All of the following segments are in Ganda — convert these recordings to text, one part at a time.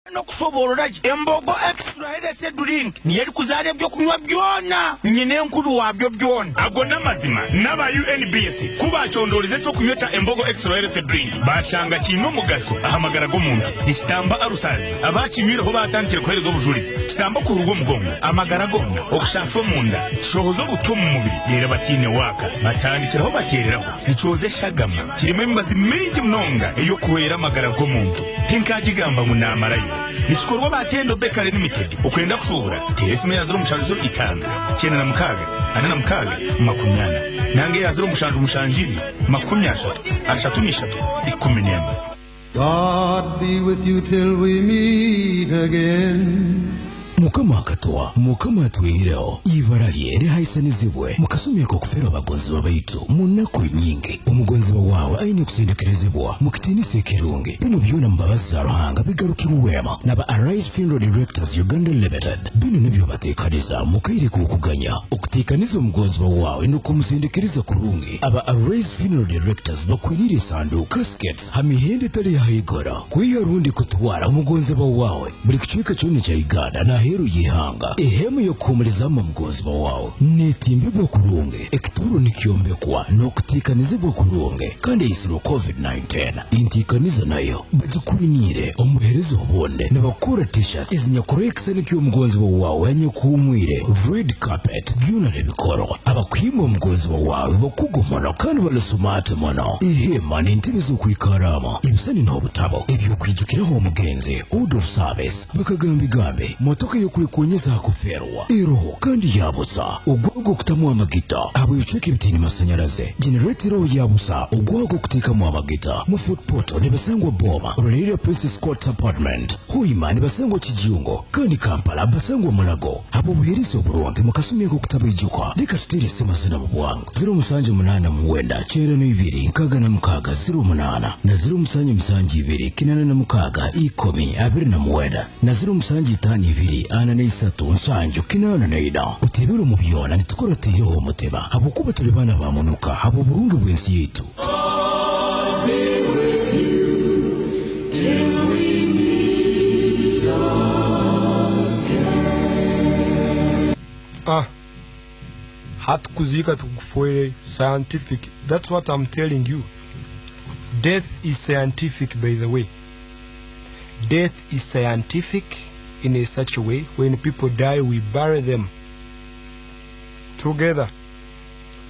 no kusoborora embogo extra ese drink niyeri kuzare byo kunywa byona nyine nkuru wabyo byona agona mazima naba UNBS kuba chondolize cyo kunyweta embogo extra ese drink bashanga kino mugasho ahamagara go muntu nistamba arusazi abakinyire ho batandikira kohereza ubujurizi stamba ku rugo mugongo amagara gonna okushafo munda shohozo gutuma umubiri yera batine waka batandikira ho batereraho nicoze shagama kirimo imbazi mingi mnonga iyo kuhera amagara go muntu tinkajigamba ngo namarayo nikikorwa batendo bekare limited ukwenda kushobora telefone yazira umusharizo itanga cyene na mukaga ana na mukaga makunyana nange yazira umushanjiri makunyasha ashatunishato ikumenyana. God be with you till we meet again. Mukama katoa mukama tuireo ivaraliye rihaisaniziwe mukasumye ko kufera abagonzi babaitu munako nyingi umugonzi wawe aine kusindikirizibwa mukitenise kirungi bino byona mbabazi za ruhanga bigarukira uwema naba Arise Funeral Directors Uganda Limited bino nibyo batekaniza mukaire kukuganya okutekaniza umugonzi wawe no kumusindikiriza kurungi aba Arise Funeral Directors bakwinira sandu caskets hamihende tari yahigora kuyirundi kutwara umugonzi wawe buri kichwika cyone cya Uganda na hero yihanga ehemu yo kumulizamo mugonzi wawe netimbibwa kurunge ekituru nikiyombekwa no kutekanizibwa kurunge kandi isiro COVID-19 intikaniza nayo bazikwinire omuherezo bonde n'abakora t-shirts izinyakora ekisene kyo mugonzi wawe yanye kumwire red carpet byuna nebikoro abakwimo mugonzi wawe bakugomana kandi balasumate mono ihema n'intirizo kwikarama ibisani no butabo ebyo kwijukiraho umugenzi order of service bakagambigambe motoka yo kuikonyeza kuferwa iroho kandi yabusa ugwago kutamu amagita abo yucheke bitini masanyaraze generator yabusa ugwago kutika mu amagita mu food poto ne basangwa boma Roleria Princess Court Apartment Hoima ne basangwa Kijiungo kandi Kampala basangwa Mulago abo buherizo buronge mukasumye ko kutabijuka dikatire sema zina mubwango 078 muwenda cyera n'ibiri nkaga na mukaga 08 na 072 kinana na mukaga ikomi abiri na muwenda na 052 ana neisatu nsanjo kinana neida utebero mu byona nitukoroteye ho muteba abo kuba turi bana bamunuka abo burungu bwensi yetu. Hat kuzika tukufoire scientific. That's what I'm telling you. Death is scientific, by the way. Death is scientific in a such a way when people die we bury them together.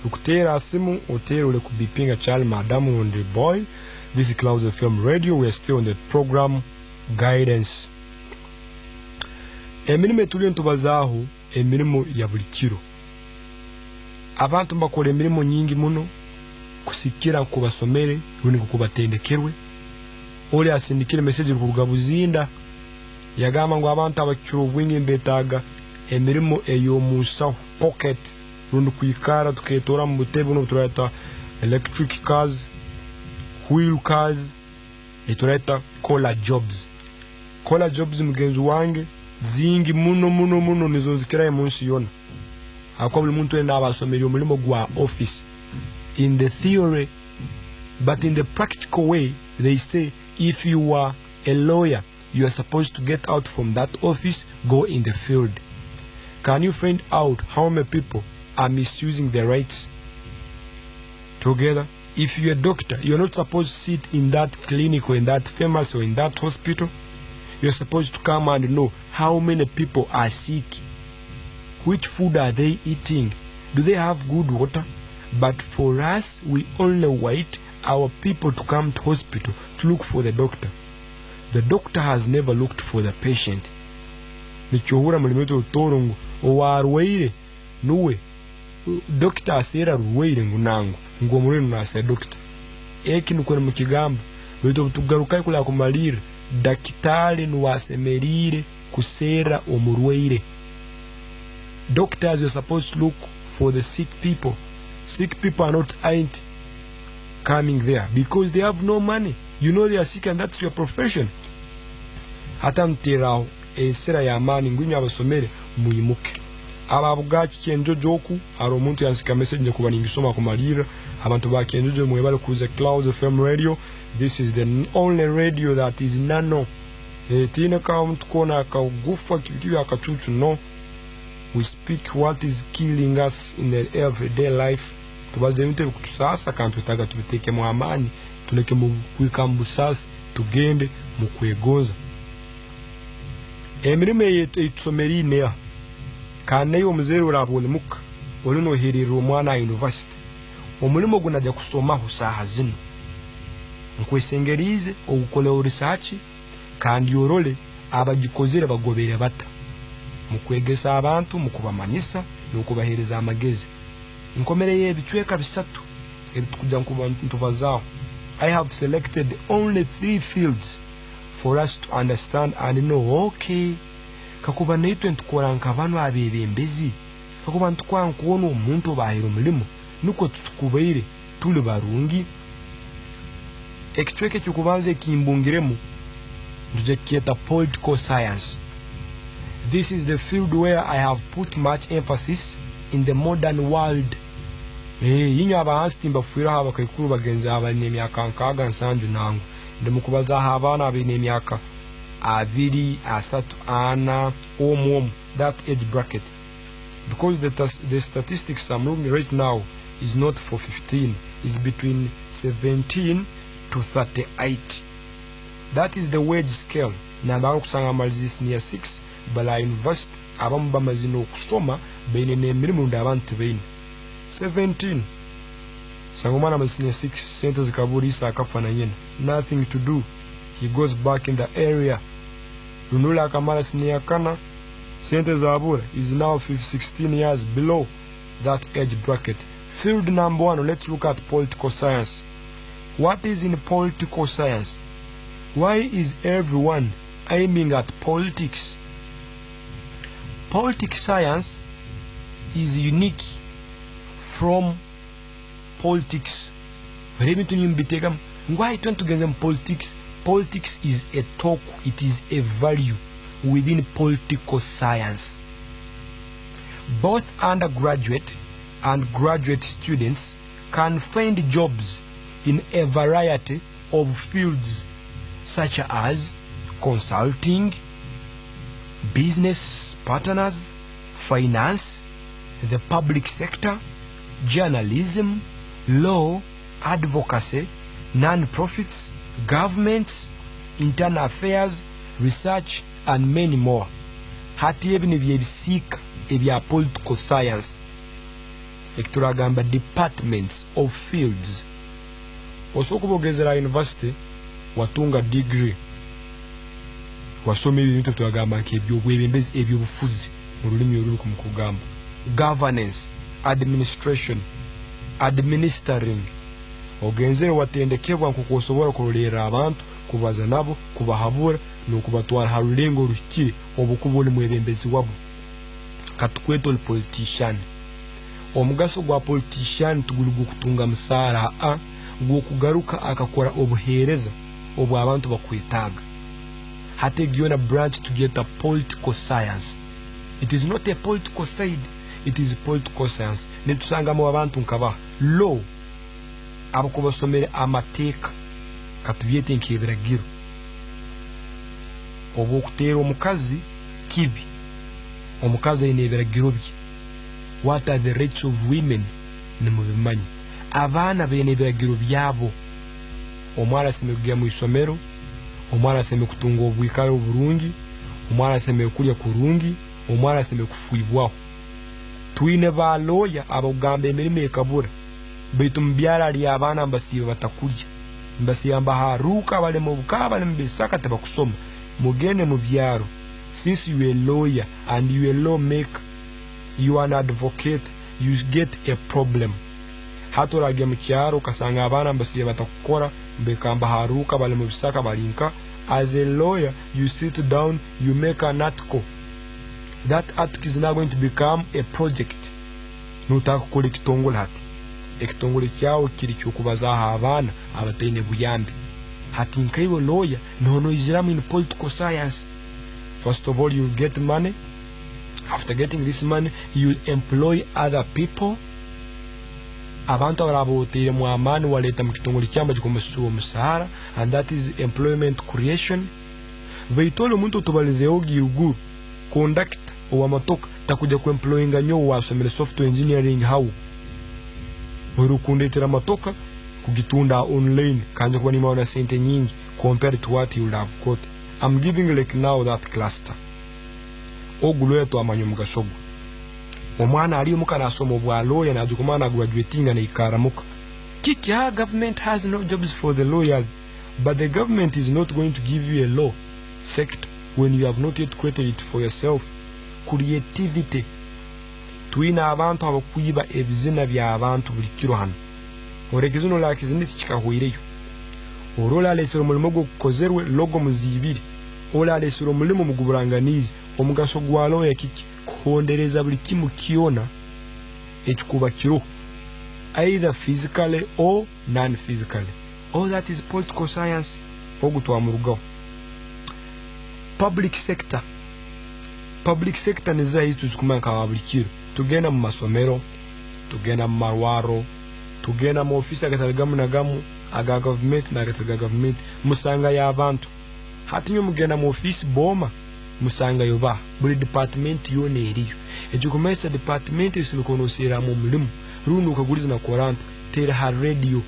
Ukutera asimu otero ule kubipinga chali madamu on the boy. This is Clouds FM Radio. We are still on the program guidance. Emirimo tuli ntubazaho emirimo ya buli kiro. Abantu bakora emirimo nyingi muno kusikira kubasomere rundi kubatendekerwe. Ole asindikire message kugabuzinda yagamba ngo abantu abakiro bwingi mbetaga emirimo eyo musa pocket rundi kwikara tuketora mu butebe no turata electric cars, wheel cars, eturata cola jobs. Cola jobs mugenzi wange zingi muno nizo zikira munsi yona. Akwa buli muntu enda abasomeri omulimo gwa office in the theory, but in the practical way they say if you are a lawyer you are supposed to get out from that office, go in the field. Can you find out how many people are misusing their rights? Together, if you're a doctor, you're not supposed to sit in that clinic or in that pharmacy or in that hospital. You're supposed to come and know how many people are sick. Which food are they eating? Do they have good water? But for us, we only wait our people to come to hospital to look for the doctor. The doctor has never looked for the patient. Nichohura mulimeto torongo owarweire nuwe doctor asera ruweire ngunango ngo mureno nase doctor eki nuko mu kigamba beto tugaruka kula kumalira dakitali nuwasemerire kusera omurweire. Doctors are supposed to look for the sick people. Sick people are not ain't coming there because they have no money. You know they are sick and that's your profession. Hata ntirao esera ya mani ngunya abasomere muyimuke. Ababugachi kenjo joku aro muntu yansika message nje kuba ningisoma kumalira abantu bakenjo mwebale kuza Clouds FM Radio. This is the only radio that is nano Tine ka mtu kona akagufa kibikibi akachunchu no. We speak what is killing us in the everyday life. Tubaze mte kutusasa kantu itaga tubiteke mu amani. Tuleke mu kwikambusasi tugende mu kwegonza. Emirime yetusomeri neya. Kana yo muzero urabole muka. Olino hirira omwana university. Omulimo gunajja kusoma husaha zino. Nkwesengerize okukola research kandi yorole abagikozere bagobere bata. Mukwegesa abantu mukubamanyisa nokubahereza amagezi. Inkomere yebicweka bisatu ebitukuja nkubantubazaho. I have selected only 3 fields for us to understand and know, okay, kakuba neitwe ntukora nkabano abebembezi, kakuba ntukora nkuona omuntu bahira omulimo nuko tukubaire tuli barungi. Ekicweke kyukubanza ekimbungiremu tuje kieta political science. This is the field where I have put much emphasis in the modern world. Yinyo abahansi timbafuira haba kaikuru bagenza abane emyaka nkaga nsanju nangu. Ndemukubaza habana abine emyaka 2, 3, 4 omu that age bracket. Because the statistics I'm looking right now is not for 15, it's between 17 to 38. That is the wage scale. Namba kusanga malizis near 6 bala university abamu bamazino okusoma bene n'emirimu ndabantu bene 17 sangomana masinya 6 sente zikaburisa akafana nyene, nothing to do. He goes back in the area. Runula akamala sinya kana sente zabura is now 16 years below that age bracket. Field number 1, let's look at political science. What is in political science? Why is everyone aiming at politics? Politics science is unique from politics. Why don't you get politics? Politics is a talk, it is a value within political science. Both undergraduate and graduate students can find jobs in a variety of fields such as consulting, business partners, finance, the public sector, journalism, law, advocacy, non-profits, governments, internal affairs, research, and many more. Hati ebini byebisika ebya political science. Ekturagamba departments of fields. Osokubogezera university watunga degree. Wasome ibintu turagamba nk'ebyobwebembezi ebyobufuzi mu rulimi oluli ku mukugamba. Governance, administration, administering. Ogenzere watendekebwa nkukosobora kurolera abantu, kubaza nabo, kubahabura nokubatwara harulengo rukiri obukubuli mwebembezi wabo. Katukweto politician. Omugaso gwa politician tugulugu kutunga msara gwo kugaruka akakora obuhereza obu abantu bakwetaga. Hate giona branch to get a political science. It is not a political side, it is political science. Netusanga mu abantu nkaba law abakubasomere amateka katubyete nkebiragiro obu kutera omukazi kibi omukazi ine ebiragiro bye. What are the rights of women? Nimubimanyi. Abana bene ebiragiro byabo. Omwana sime kugya mu isomero, omwana sime kutunga obwikalo burungi, omwana sime kulya kurungi, omwana sime kufuibwaho. Twine ba lawyer abagamba emirimo ekabura baitu mbyala ali abana mbasiba batakulya mbasiyamba haruka bale mu bukaba ne mbisaka tabakusoma mugende mu byaro. Since you are a lawyer and you are a lawmaker, you are an advocate, you get a problem. Haturage mu cyaro kasanga abana mbasiye batakukora mbekamba haruka bale mu bisaka balinka. As a lawyer, you sit down, you make an article. That article is now going to become a project. Nutakukola ekitongole hati ekitongole kyawo kiri kyokubazaho abana abataine buyambi. Hati nkaibo lawyer nono iziramu in political science. First of all, you get money. After getting this money, you employ other people. Abantu abarabotire mu amani waleta mu kitongole cyamba gikomasuwa musahara, and that is employment creation. baitole omuntu tubalizeho giruguru conduct owa motoka takuja ku employing nyo wasomere software engineering how urukundetera motoka kugitunda online kanje kuba nimaona sente nyingi compared to what you would have got. I'm giving like now that cluster ogulo to amanyo mugashogo omwana ali omukana asomo bwa lawyer na jukumana graduating na ikaramuka kiki ha government has no jobs for the lawyers, but the government is not going to give you a law sector when you have not yet created it for yourself. Creativity tuina abantu abakuyiba ebizina bya abantu buli kiro hano orekizuno la kizindi kikahuireyo orola lesero mulimo gukozerwe logo muzibiri ola lesero mulimo muguburanganizi omugaso gwalo ya kiki kuhondereza buli kimu kiona ekikuba kiro either physically or non-physically. All that is political science. Ogutwamurugaho. Public sector niza hizi tuzikumanga wabulikiro tugenda mu masomero tugenda mu marwaro tugenda mu office agatagamu nagamu aga government na agataga government musanga y'abantu hati nyo mugenda mu office boma musanga yoba buli department yone eriyo ejukumesa department isinokonosera mu mulimu rundu kaguliza na koranta tera ha radio.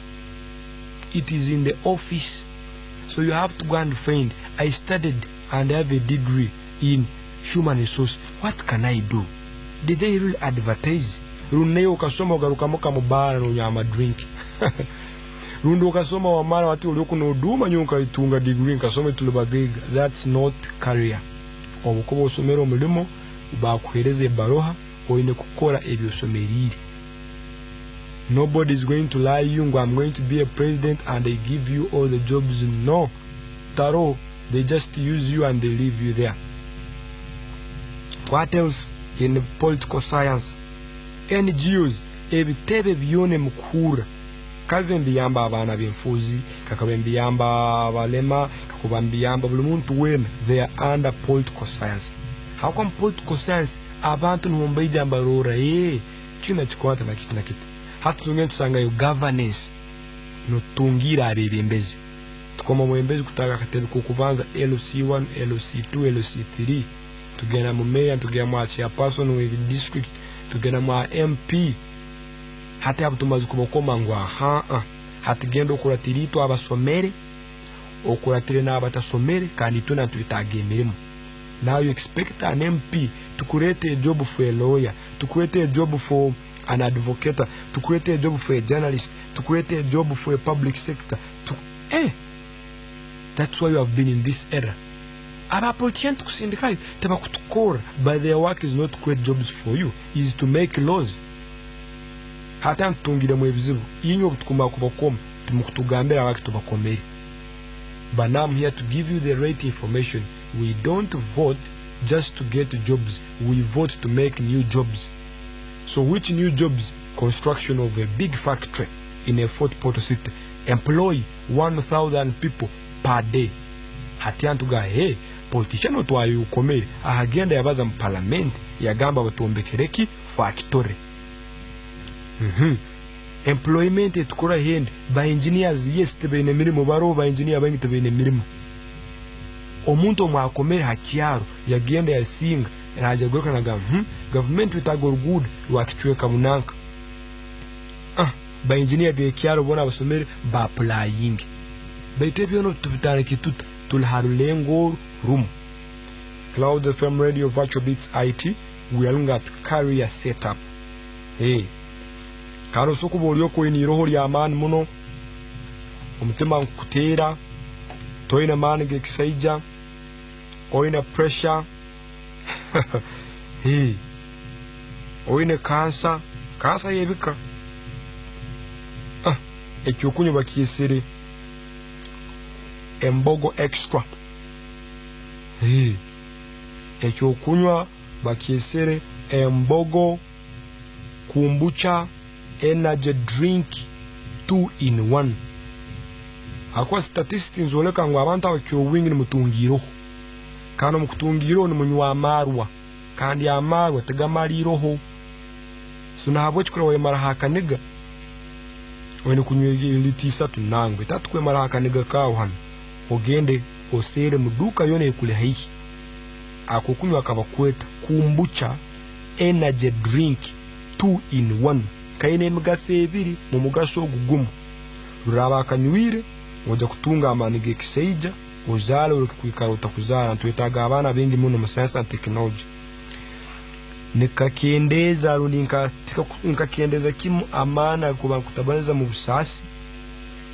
It is in the office, so you have to go and find. I studied and I have a degree in human resource. What can I do? Did they really advertise? Runeo kasoma garukamoka mubara no nyama drink. Rundo kasoma wa mara wati ulioko no duma nyonka itunga degree kasoma tulubagega. That's not career. Obukobo somero mulimo bakuhereze baroha oine kukora ebyo someriri. Nobody is going to lie you, I'm going to be a president and they give you all the jobs. No. Taro, they just use you and they leave you there. What else in political science? NGOs, ebitebe byone mukura. Kakabembiyamba abana b'emfuzi, kakabembiyamba abalema, kakubambiyamba buli muntu wena. They are under political science. How come political science abantu ntumbayijamba rora kina chikwata na kitu na kitu. Hatu tungene tusanga yo governance no tungira abebembezi tukoma mwembezi kutaka katebe kukubanza LC1 LC2 LC3 tugena mu mayor tugena mu chairperson with district tugena mu MP hata abutumazi kubokoma ngwa hati gendo kuratirito abasomere okuratire na abatasomere kandi tuna tuitage emirimo. Now you expect an MP to create a job for a lawyer, to create a job for an advocate, to create a job for a journalist, to create a job for a public sector. That's why you have been in this era. Aba politicians kusindikayo tabakutukora, but their work is not to create jobs for you, is to make laws. Hata ntungire mu ebizibu inyo butukuma kubakoma tumukutugambira abakitubakomere. But now I'm here to give you the right information. We don't vote just to get jobs, we vote to make new jobs. So which new jobs? Construction of a big factory in a Fort Portal city. Employ 1,000 people per day. Hatiantuga politician otwaye ukomere ahagenda yabaza mu parliament yagamba batombekereki factory. Employment etukora hand by engineers yes tebene mirimo baro ba engineer bangi tebene mirimo. Omuntu mwakomere hakyaro yagenda yasinga raja gwekana government witagor good wakichweka munanka ba engineer be kyaro bona basomere ba applying baitebyo no tubitare kituta tulharulengo room. Cloud FM Radio Virtual Beats IT, we are looking at career setup. Karo soko bolyoko ini roho ya man muno umutima nkutera toina manige kisaija oina pressure oine cancer yebika ekyokunyo bakiyesere embogo extra ekyokunywa bakiyesere embogo kumbucha energy drink 2 in 1. Akwa statistics oleka ngo abantu abakyowingi ni mutungiro kana mukutungiro ni munywa amarwa kandi amarwa tegamaliroho suna habo chikora we marahaka niga wene kunywa litisa tunangwe tatukwe marahaka niga kawo hano ogende osere muduka yone ekule haihi akokunywa akabakweta kumbucha energy drink 2 in 1 kaine emigaso ebiri mu mugaso ogugumu ruraba akanywire oja kutunga amanige kiseija ozala ulikwikara utakuzala ntwetaga abana bengi muno mu science and technology nikakendeza runinka nikakendeza kimu amana kuba kutabaniza mu busasi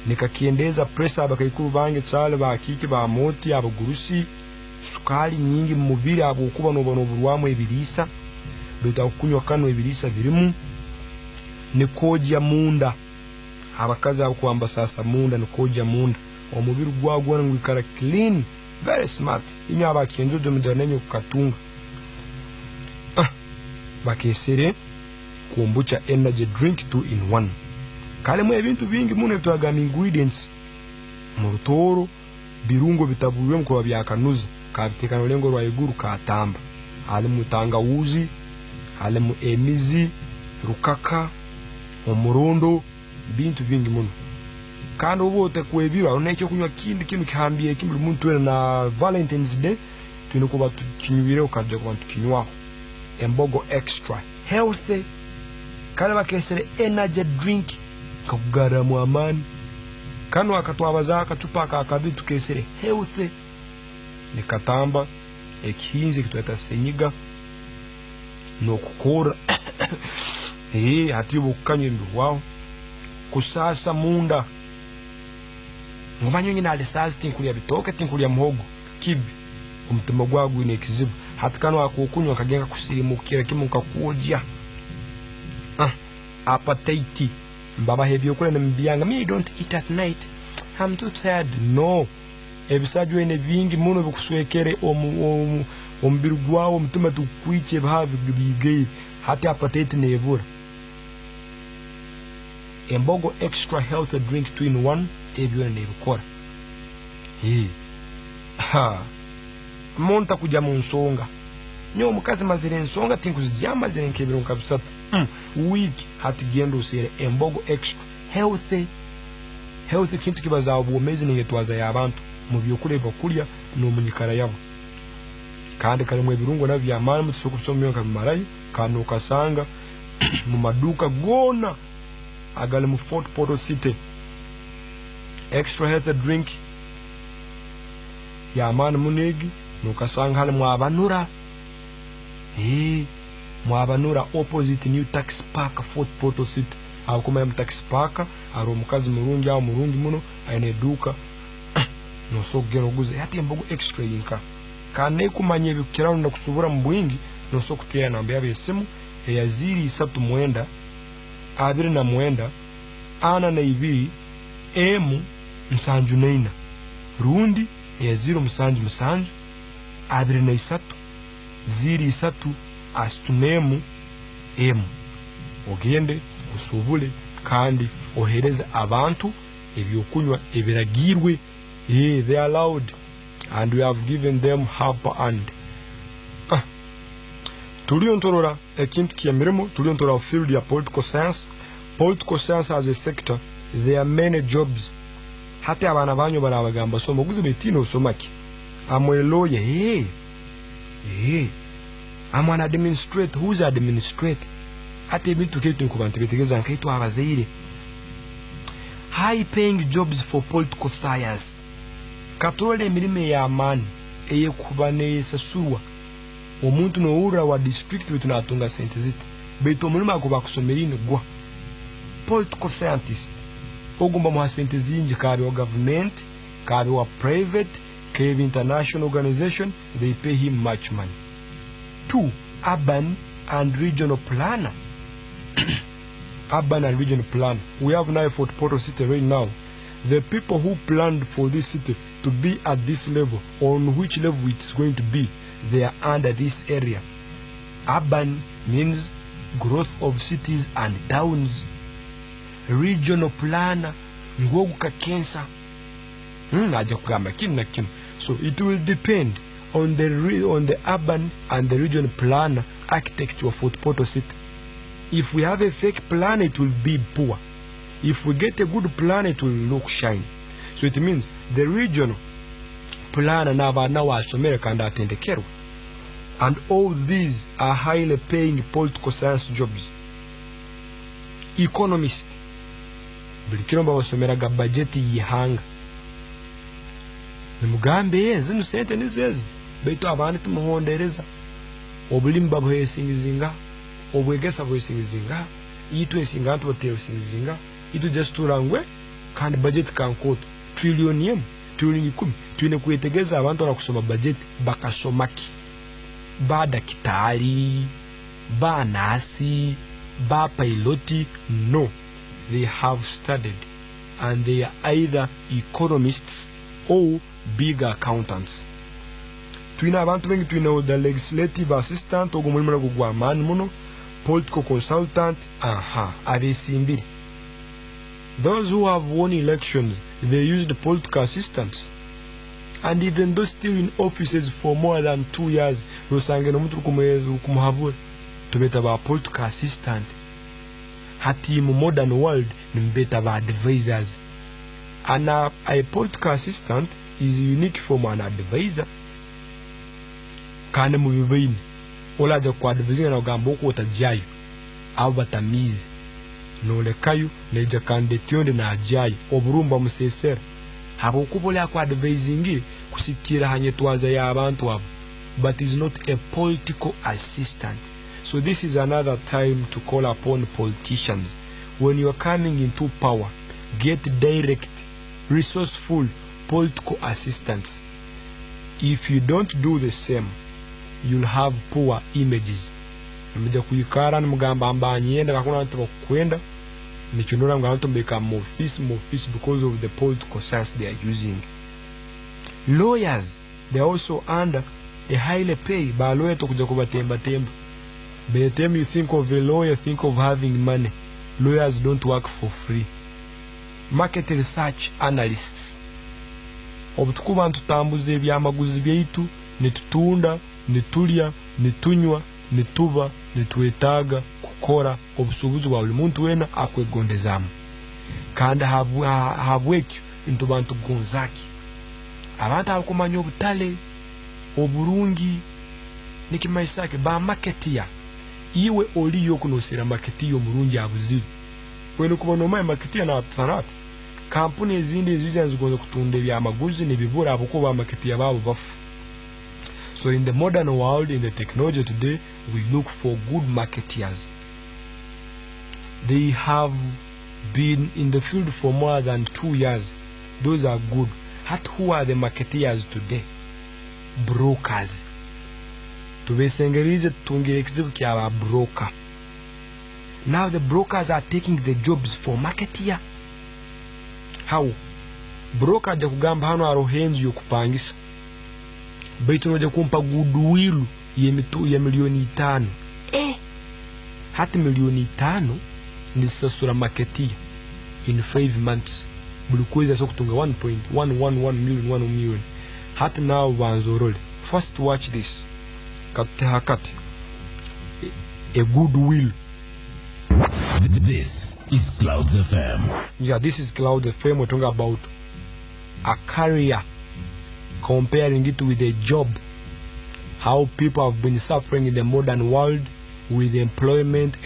nikakendeza pressure abakaikuru bange cyale bakiki ba moti abagurusi sukali nyingi mu mubiri abo kuba no bono burwamu ebirisa bita kunywa kano ebirisa birimu nikojya munda abakazi abakwamba sasa munda nikojya munda omubiri gwagwana ngwikara clean very smart inya abakenzo de mudanenye kukatunga bakesere kumbucha energy drink 2 in 1 kale mu ebintu bingi muno twaga ingredients mu rutoro birungo bitabuwe mko byakanuza kabitekano lengo rwa iguru katamba ali mutangawuzi ali mu emizi rukaka omurondo bintu bingi muno kandi ubote kwebira onekyo kunywa kindi kintu kihambiye kimuri muntu na Valentine's Day twinikuba tukinyubire ukajja kwa tukinywaho embogo extra healthy kale bakesere energy drink kakugara mu amani kanu akatwabaza akacupa akabitu kesere healthy nikatamba ekinze kitweta senyiga no kukora hatibu kanyendo wao kusasa munda ngomanyo nyina alisasa tinkulia bitoke tinkulia muhogo kibi umutima gwagu ine kizibu hatikano akukunywa kagenga kusirimukira kimuka kuojya appetite mbaba hebyo kule na mbiyanga me don't eat at night I'm too tired no ebisajwe ene bingi muno bikuswekere omubiri gwawo umutima tukwice bahabi bigeye hati appetite nebura embogo extra health drink 2 in 1 ebyo nebikora monta kujya mu nsonga nyo mukazi mazire ensonga tinkuzijama zire nkebiro kabisatu week hati gendo usere embogo extra healthy kintu kibaza obumezi ningetwaza y'abantu mu byokule bakulya no munyikara yabo kandi kale mu birungo na byamana mutisoko kusomyo nkamarayo kandi ukasanga mu maduka gona agale mu Fort Portal City extra healthy drink yamana munegi nukasanga hali mwabanura mwabanura opposite new tax park Fort Portal City akuma mu tax park aro mukazi murungi aho murungi muno ayine duka no so gero guze hati embogo extra yinka kane kumanye bikira ndo kusubura mu bwingi no so kutera namba yabesimu eyaziri 3 abiri na mwenda ana na ibiri emu msanju neina rundi ya 0 musanju abiri na 3 ziri 3 astunemu emu ogende usubule kandi ohereza abantu ebyokunywa ebiragirwe they are allowed and we have given them help and tuliontorora ekintu kiyamiremo tuliontorora field ya political science as a sector there are many jobs hati abana banyu barabagamba somo guze betino somaki amweloye I'm an administrator who's administrate hati bitu ketu nkubantu betegeza nkaitu abazaire high paying jobs for political science katrole emirime ya amani eye kubane sasuwa omuntu no ura wa district bitu natunga sente ziti beto omulima akuba kusomerine gwa political scientist ogumba mu sente zinji kabe wa government kabe wa private kabe international organization they pay him much money. 2 urban and regional planner urban and regional planner we have now Fort Portal City right now. The people who planned for this city to be at this level, on which level it's going to be, they are under this area. Urban means growth of cities and towns. Regional planner ngogu kakensa aja kugamba kino kino. So it will depend on the urban and the regional planner architecture of Fort Portal City. If we have a fake plan, it will be poor. If we get a good plan, it will look shiny. So it means the regional planner n'abaana wasomere kandi atendekerwa. And all these are highly paying political science jobs. Economist, buli kiro basomeraga budget y'ihanga. Nimugambe zino sente nizezi baitu abantu tumuhondereza obulimi babuhesingizinga obwegesa buhesingizinga itu esinga antu batesingizinga itu just turangwe kandi budget kankoto trillion yen trillion 10 twine kwetegeza abantu bakusoma budget bakasomaki ba dakitari ba nasi ba piloti. No, they have studied and they are either economists or big accountants. Twina abantu bengi twina the legislative assistant ogumulimo gwa man muno, political consultant, abesimbiri. Those who have won elections, they use the political assistants. And even those still in offices for more than 2 years, rosange no mtu kumuhabwe tubeta ba political assistant. Hati mu modern world nimbeta ba advisors. And a political assistant is unique from an advisor. Kandi mu bibaini olaja kwa advisor na ogamba ko tajayo abo batamizi no lekayo neja kandetionde na ajayo oburumba musesera habo kubola kwa advising kusikira hanye twaza ya abantu abo, but is not a political assistant. So this is another time to call upon politicians. When you are coming into power, get direct, resourceful political assistance. If you don't do the same, you'll have poor images. Mja kuyikara mugamba ambanyenda kakuna ntu kwenda nichunura mganto mbeka office because of the political science they are using. Lawyers, they are also under a highly pay. Ba lawyer to kuja kubatemba temba. By the time you think of a lawyer, think of having money. Lawyers don't work for free. Market research analysts. Obutukuba ntutambuze ebyamaguzi byaitu nitutunda nitulya nitunywa nituba nitwetaaga kukora obusubuzi bwa buli muntu wena akwegondezamu kandi habwekyo into bantu gonzaki abantu abakumanya obutale oburungi nikimaisake ba marketia iwe oliyo kunosera marketiyo murungi abuziri kwene kubona omaye marketia na sanat kampuni ezindi ezijanze kugonza kutunda ebyamaguzi nibibura abuko ba marketia babo bafu. So in the modern world, in the technology today, we look for good marketeers. They have been in the field for more than 2 years. Those are good. Who are the marketeers today? Brokers. Tubesengerize tungirekizibu kia broker. Now the brokers are taking the jobs for marketeer. How? Broker jakugamba hano arohenzi yokupangisa. Baitu noja kumpa goodwill ya milioni 5. Hati milioni 5 ni sasura marketia in 5 months. Bulukweza so kutunga 1.111 million 1 million. Hati now wanzorole. First watch this. Kate hakati. A goodwill. This is Clouds FM. Yeah, this is Clouds FM. We're talking about a career. Comparing it with a job, how people have been suffering in the modern world with employment.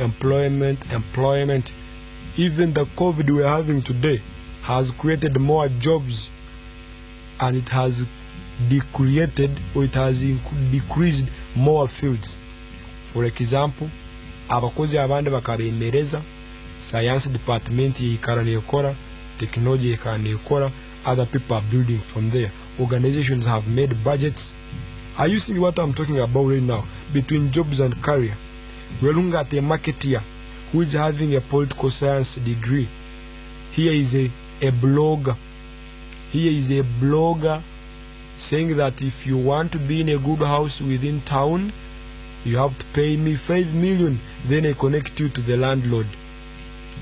Even the COVID we're having today has created more jobs, and it has decreased more fields. For example, abakozi abandi bakabemereza science department yikara nekora, technology yikara nekora, other people are building from there. Organizations have made budgets. Are you seeing what I'm talking about right now? Between jobs and career. We're looking at a marketeer who is having a political science degree. Here is a blogger. Here is a blogger saying that if you want to be in a good house within town, you have to pay me 5 million. Then I connect you to the landlord.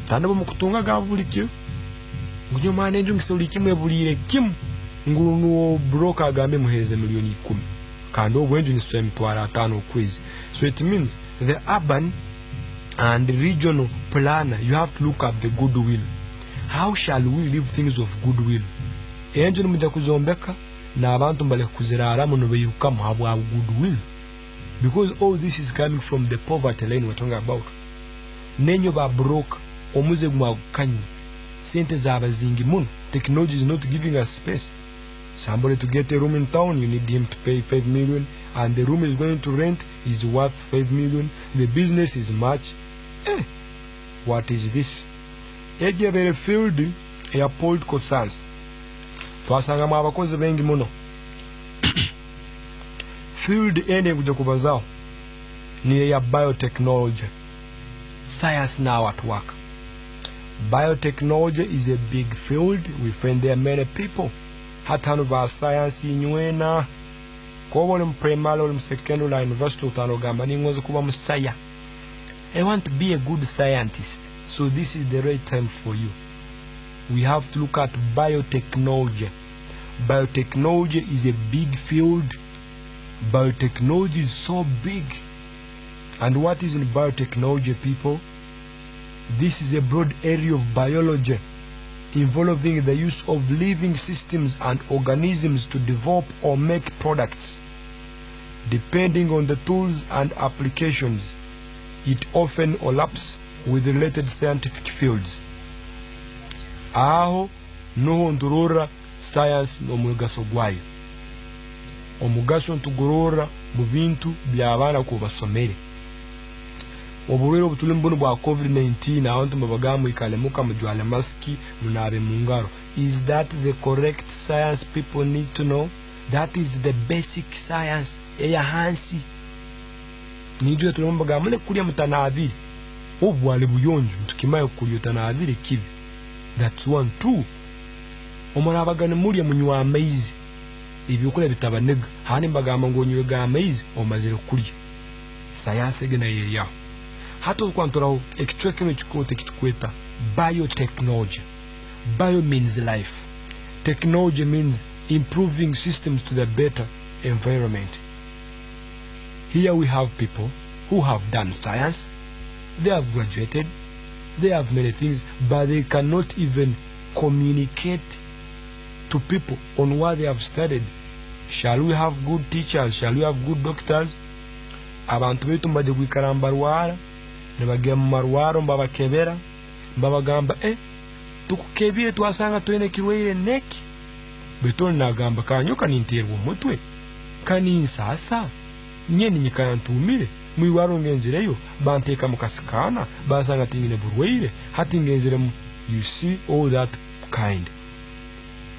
Tanaba mukutunga gabulikyo. Ngujo manenjo ngisolikimwe bulire kim. Ngunu broker agambe muhereze milioni 10 kandi obwenju ni semitwara 5 ukwezi. So it means the urban and regional planner, you have to look at the goodwill. How shall we leave things of goodwill? Enjo numuja kuzombeka n'abantu mbale kuziraramu nibayirukamu habwa goodwill, because all this is coming from the poverty line we're talking about. Nenyo ba broke omuze gwakanyi sente zabazingi muno. Technology is not giving us space. Somebody to get a room in town, you need him to pay 5 million, and the room is going to rent is worth 5 million. The business is much. What is this? Eje bere field ya political science. Twasanga mu abakozi bengi muno. Field ene kuja kubazao ni ya biotechnology. Science now at work. Biotechnology is a big field. We find there many people. Hatanu ba science inywena. Kobo mu primary or secondary university utano gamba ni ngozo kuba musaya. I want to be a good scientist. So this is the right time for you. We have to look at biotechnology. Biotechnology is a big field. Biotechnology is so big. And what is in biotechnology, people? This is a broad area of biology involving the use of living systems and organisms to develop or make products. Depending on the tools and applications, it often overlaps with related scientific fields. Aho noho nturora science n'omugaso gwayo. Omugaso ntugorora mu bintu by'abaana ko basomere. Oburero butuli mbuno bwa COVID-19 abantu mabagamu ikalemuka mujwale maski munabe mungaro. Is that the correct science people need to know? That is the basic science eya hansi. Nijwe tulombaga mule kulia mutanabiri. Obwale buyonjo tukimaye kulia mutanabiri kibi. That's one. Two. Omwana abagane muri munywa amaizi. Ibikole bitabanega. Hani mbagamba ngo nywe amaizi omazire kulya. Science egena yeya. Hato kwantora ekitwe kino kikote kitukweta biotechnology. Bio means life. Technology means improving systems to the better environment. Here we have people who have done science. They have graduated. They have many things, but they cannot even communicate to people on what they have studied. Shall we have good teachers? Shall we have good doctors? Abantu betu mbaje kwikarambarwara nebagya mu marwaro mbabakebera mbabagamba tukukebire twasanga twene kirwire neki betoni nagamba kanyoka ninterwa mutwe kani sasa nyeni nyikantumire mwiwaro ngenzireyo banteka mukasikana basanga tingine burweire hati ngenzire mu. You see all that kind.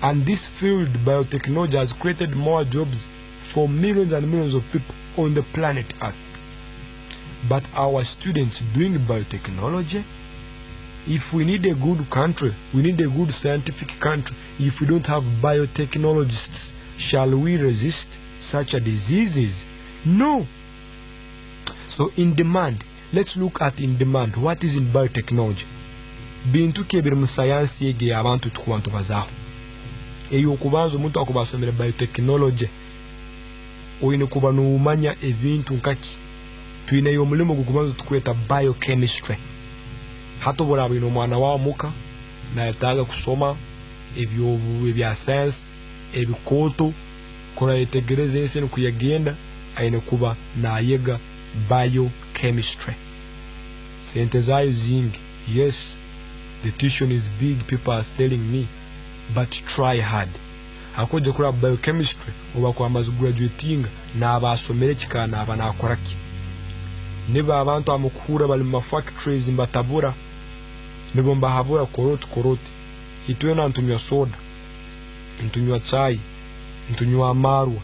And this field, biotechnology, has created more jobs for millions and millions of people on the planet Earth. But our students doing biotechnology, if we need a good country, we need a good scientific country, if we don't have biotechnologists, shall we resist such a diseases? No. So in demand, let's look at in demand. What is in biotechnology? Bintu kebiri mu science yege abantu tukubantu bazaho. Eyo kubanza omuntu akubasomera biotechnology oyine kuba n'umanya ebintu nkaki tuyine yo mulimo gukubanza tukweta biochemistry. Hato bora bino mwana wa muka na yataga kusoma ebyo bya science ebikoto kora yetegereza ense no kuyagenda ayine kuba na yega biochemistry. Sente zayo zingi. Yes, the tuition is big, people are telling me, but try hard. Akoje kura biochemistry oba kwa amazu graduating na abasomere kikana abana akoraki. Niba abantu amukura bali mu factories mbatabura nibo mbahabura koroti itwena ntunywa soda, ntunywa chai, ntunywa amarwa,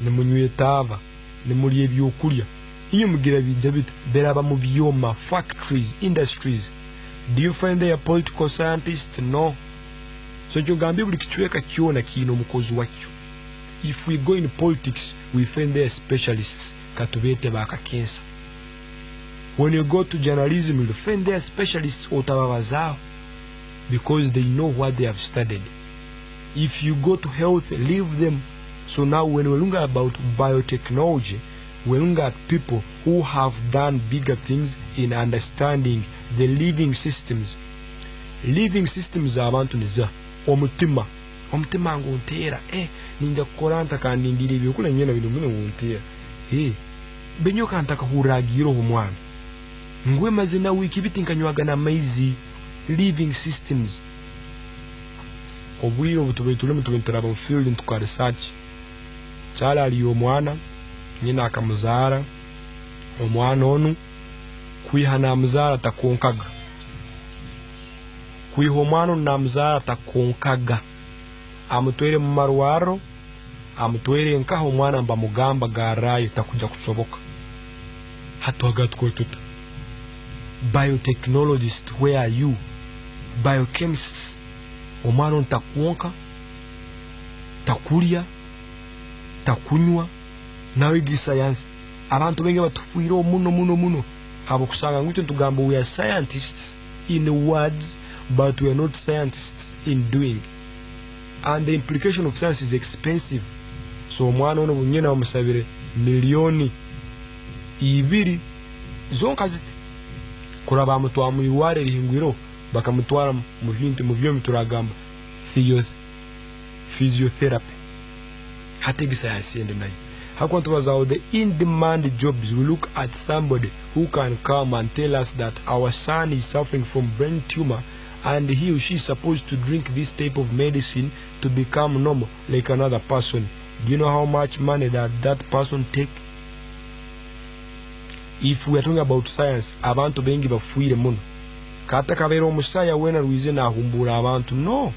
nimunywe tava, nimuri ebyokulya. Iyo mugira bijja bit beraba mu bioma factories, industries. Do you find they are political scientists? No. So jogambi buli kichweka kiona kino mukozi wakyo. If we go in politics, we find they are specialists katubete baka kensa. When you go to journalism, you find they are specialists otababazao because they know what they have studied. If you go to health, leave them. So now when we look about biotechnology, we look at people who have done bigger things in understanding the living systems. Living systems are abantu niza omutima omutima nguntera ninja kukoranta kandi ndiri byokula nyena bintu bino nguntera benyo kantaka huragiro omwana ngwe mazina wiki bitinkanywaga na maizi living systems obwiro butubetule mutubentera mu field ntuka research chala aliyo mwana nyina akamuzara omwana onu kwihana muzara takonkaga kwiho mwana na muzara takonkaga amutwere mu marwaro amutwere nkaho mwana mba mugamba garayo takuja kusoboka hatwaga tukotuta biotechnologist where are you biochemists omwana ntakuonka takulia takunywa nawe gi science abantu benge batufuiro muno abo kusanga ngwito tugamba we are scientists in words but we are not scientists in doing, and the implication of science is expensive. So omwana ono bunyena bamusabire milioni 2 zonka ziti kuraba mutwa mu iware lihingwiro bakamutwara mu bintu mu byo mituragamba physiotherapy hategi science ende nayo hakwantu bazao the in demand jobs. We look at somebody who can come and tell us that our son is suffering from brain tumor and he or she is supposed to drink this type of medicine to become normal like another person. Do you know how much money that person take? If we are talking about science, abantu bengi bafuire muno. Kata kabero musaya wena ruize na humbura abantu. No.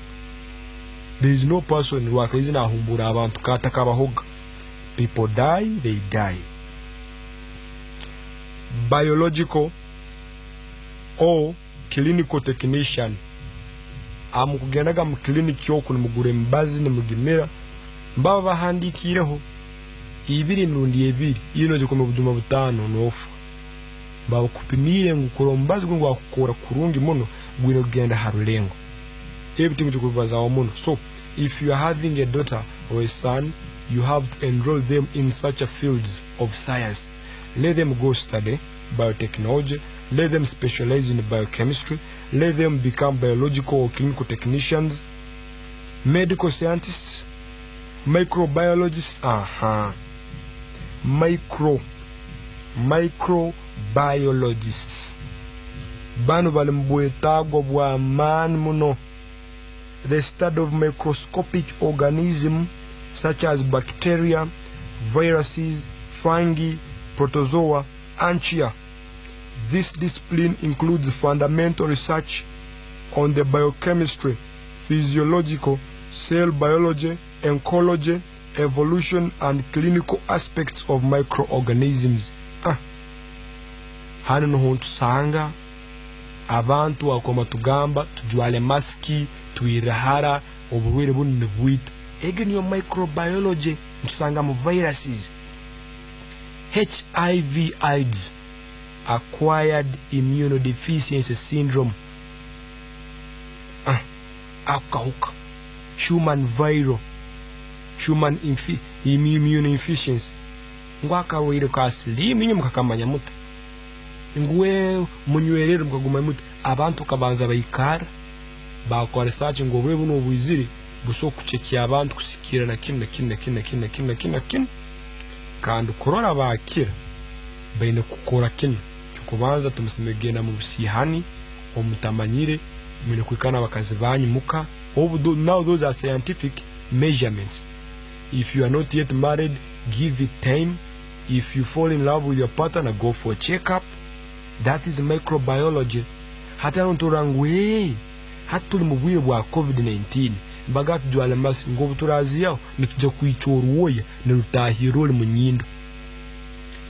There is no person who is na humbura abantu. Kata kabahoga. People die, they die. Biological or clinical technician. Amukugenaga mu clinic yo kuni mugure mbazi ne mugimera. Mbaba bahandikireho 2 ino jiko mu bujuma butano nofu. Mbaba kupimire ngukoro mbazi ngo akukora kurungi muno gwino genda harulengo. Everything jiko bazawo muno. So if you are having a daughter or a son, you have to enroll them in such a fields of science. Let them go study biotechnology, let them specialize in biochemistry, let them become biological or clinical technicians, medical scientists, microbiologists, microbiologists. Banu balimbuetago bwa man muno. The study of microscopic organisms such as bacteria, viruses, fungi, protozoa, archaea. This discipline includes fundamental research on the biochemistry, physiological, cell biology, oncology, evolution, and clinical aspects of microorganisms. Hano no tusanga abantu akoma tugamba tujwale maski tuirahara obuwere bunne bwita. Again, your microbiology tusanga mu viruses, HIV/AIDS, acquired immunodeficiency syndrome, akauka, human viral, human immunodeficiency. Ngwaka wire kaslimu nyuma kakamanya muto ngwe munywerero mukaguma muto abantu kabanza bayikara bakora research ngo bwe buno buziri buso kucekiya abantu kusikira na kina kandi korora bakira baine kukora kina kubanza tumusimegena mu busihani omutamanyire mwine kwikana bakazi banyu muka. Now those are scientific measurements. If you are not yet married, give it time. If you fall in love with your partner, go for a checkup. That is microbiology. Hata nturangwe hatuli mu bwire bwa COVID-19 bagat jwale mas ngo turaziya nituje kwichoruoya ne rutahirole mu nyindo.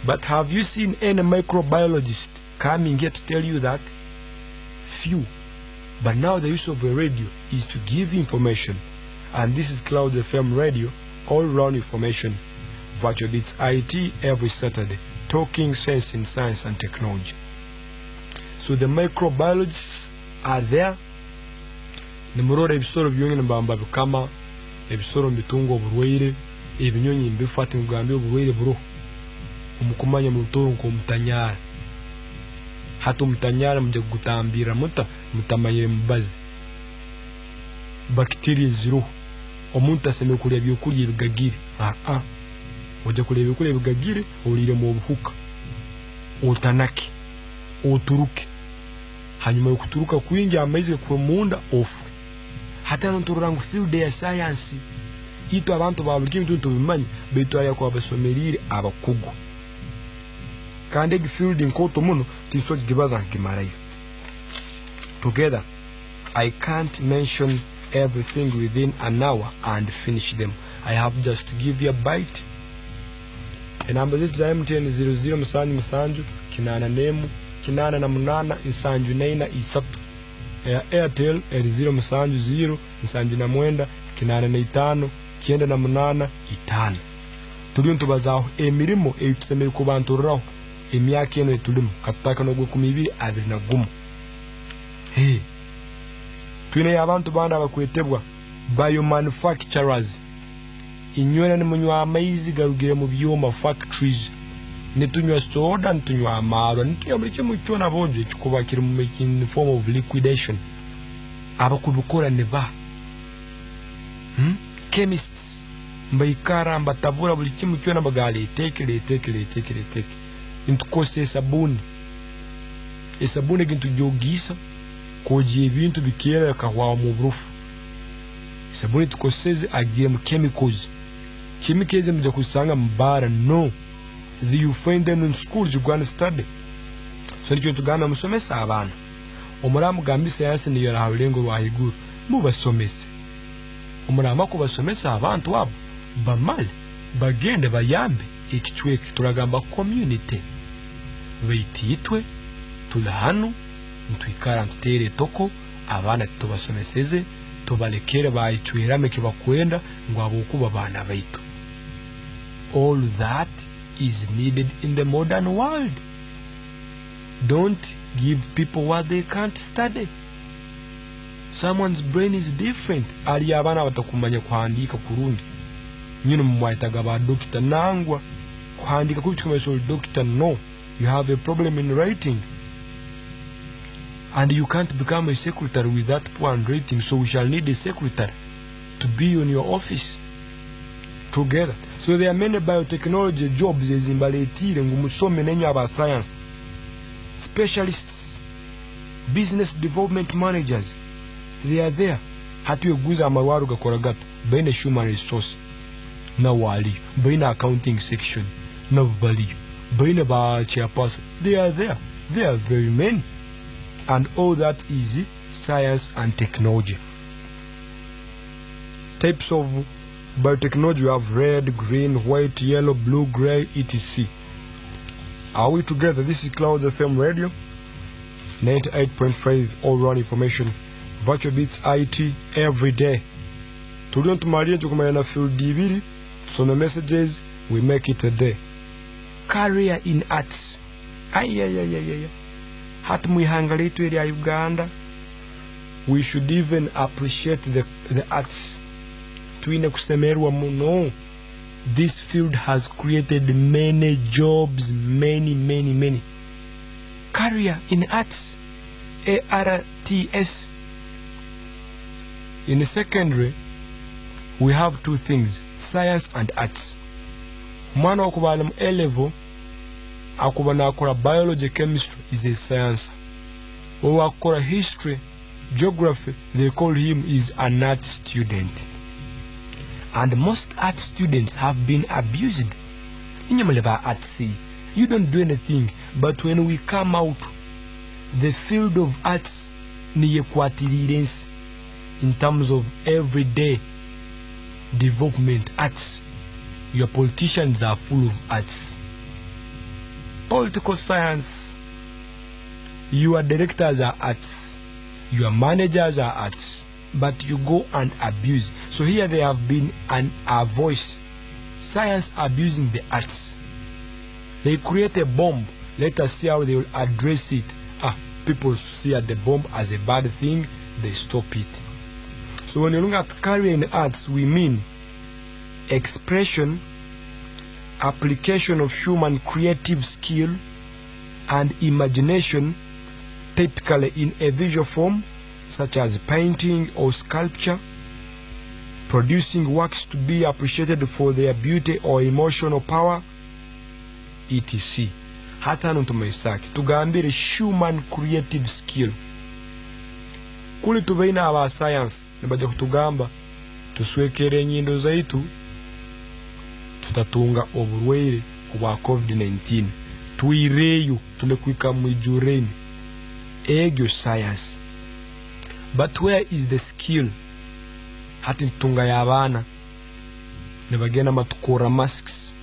But have you seen any microbiologist coming here to tell you that? Few. But now the use of a radio is to give information, and this is Clouds FM radio, all round information. Virtual Beats IT every Saturday, talking sense in science and technology. So the microbiologists are there. Nimurora ebisoro byonye nambamba kama ebisoro bitungo oburwaire ebinyonyi mbifata ngambye oburwaire buro umukumanya mu rutoro ngo mutanyara hato mutanyara muje gutambira mutamanyire mubazi bacteria ziro omuntu aseme kulya byokulya ebigagire. Ojja kulya ebyokulya ebigagire olire mu obuhuka otanake oturuke hanyuma yokuturuka kwingi amaizi kuba munda ofu hata nturangu field ya science ito abantu babuliki bintu tubimanyi betwaya kwa basomerire abakugu kandi field nkoto muno tiso gibaza kimarayo. Together I can't mention everything within an hour and finish them. I have just to give you a bite. Enamba zetu za MTN 00 musanju musanju kinana nemu kinana na munana insanju neina isatu. Airtel 0 musanju 0 insanju na mwenda kinana na itano kienda na munana itano. Tuli ntubazaho emirimo ebisemere ku bantu raho emyaka eno etulimo kataka no 2021. Twine abantu banda abakwetebwa biomanufacturers. Inywera ni munywa amaizi garugire mu byoma factories. Nitunywa soda, nitunywa amarwa, nitunywa buli kimu cyona boje kikuba kiri mu making form of liquidation. Abakubikora ne ba chemists mbaikara mbatabura buli kimu cyona bagale tekele intukose sabuni esabuni gintu jogisa koji ebintu bikera kahwa mu burufu sabuni tukoseze agiye mu chemicals mujya kusanga mbara no you find them in schools you go and study. So nicyo tugamba musomesa abana omuramu gambi science niyo rahabulengo rwahiguru mubasomese omurama ko basomesa abantu abo bamale bagende bayambe ikichweke turagamba community beititwe tulahanu ntwikara ntutere toko abana tubasomeseze tubalekere bayichwerame kibakwenda ngo abokuba bana baitu. All that is needed in the modern world. Don't give people what they can't study. Someone's brain is different. Ali abana batakumanya kuhandika kurungi nyine mumwaitaga ba doctor nangwa kuhandika kubikomesho doctor no you have a problem in writing and you can't become a secretary with that poor handwriting, so we shall need a secretary to be on your office together. So there are many biotechnology jobs ezimbaletire ngumusome nenya aba science specialists, business development managers, they are there. Hatu yeguza amawaru gakoragata baina human resource na wali baina accounting section na bali baina ba chairperson, they are there. They are very many, and all that is science and technology. Types of biotechnology you have: red, green, white, yellow, blue, gray, etc. Are we together? This is Clouds FM Radio 98.5, all round information, virtual beats, IT every day. Tulio ntumalia chukumaya na field divili, tusome messages, we make it a day. Career in arts. Hatu muihangalitu area Uganda. We should even appreciate the arts. Tuine kusemerwa muno. This field has created many jobs, many. Career in arts, ARTS. In secondary, we have two things: science and arts. Mwana okubala mu A level akubana akora biology, chemistry is a science. Or akora history, geography, they call him is an art student. And most art students have been abused. You don't do anything, but when we come out, the field of arts in terms of everyday development, arts, your politicians are full of arts. Political science, your directors are arts, your managers are arts, but you go and abuse. So here they have been a voice, science abusing the arts. They create a bomb. Let us see how they will address it. People see the bomb as a bad thing, they stop it. So when you look at career in arts, we mean expression, application of human creative skill and imagination, typically in a visual form such as painting or sculpture, producing works to be appreciated for their beauty or emotional power, etc. Hata hano tumaisaki tugambire human creative skill. Kuli tubaina aba science nibaje kutugamba tuswekere enyindo zaitu tutatunga oburwaire obwa COVID-19 tuireyo tulekwika mwijureni egyo science. But where is the skill? Hati ntunga y'abaana nibagenda matukora masks.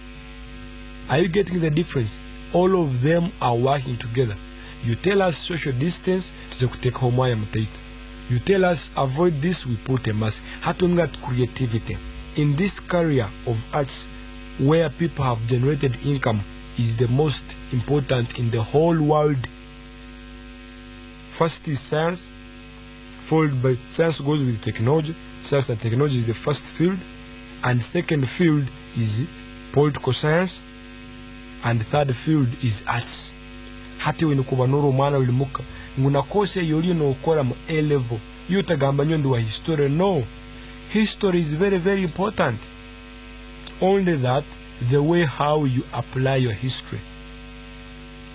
Are you getting the difference? All of them are working together. You tell us social distance, tuze kuteka homaya mutaitu. You tell us avoid this, we put a mask. Hatunga creativity. In this career of arts where people have generated income is the most important in the whole world. First is science, followed by science goes with technology. Science and technology is the first field, and second field is political science, and third field is arts. Hati wenu kubanuru umana ulimuka nguna kose yoli no ukora mu A level yutagamba nyondo wa history. No, history is very very important. Only that the way how you apply your history.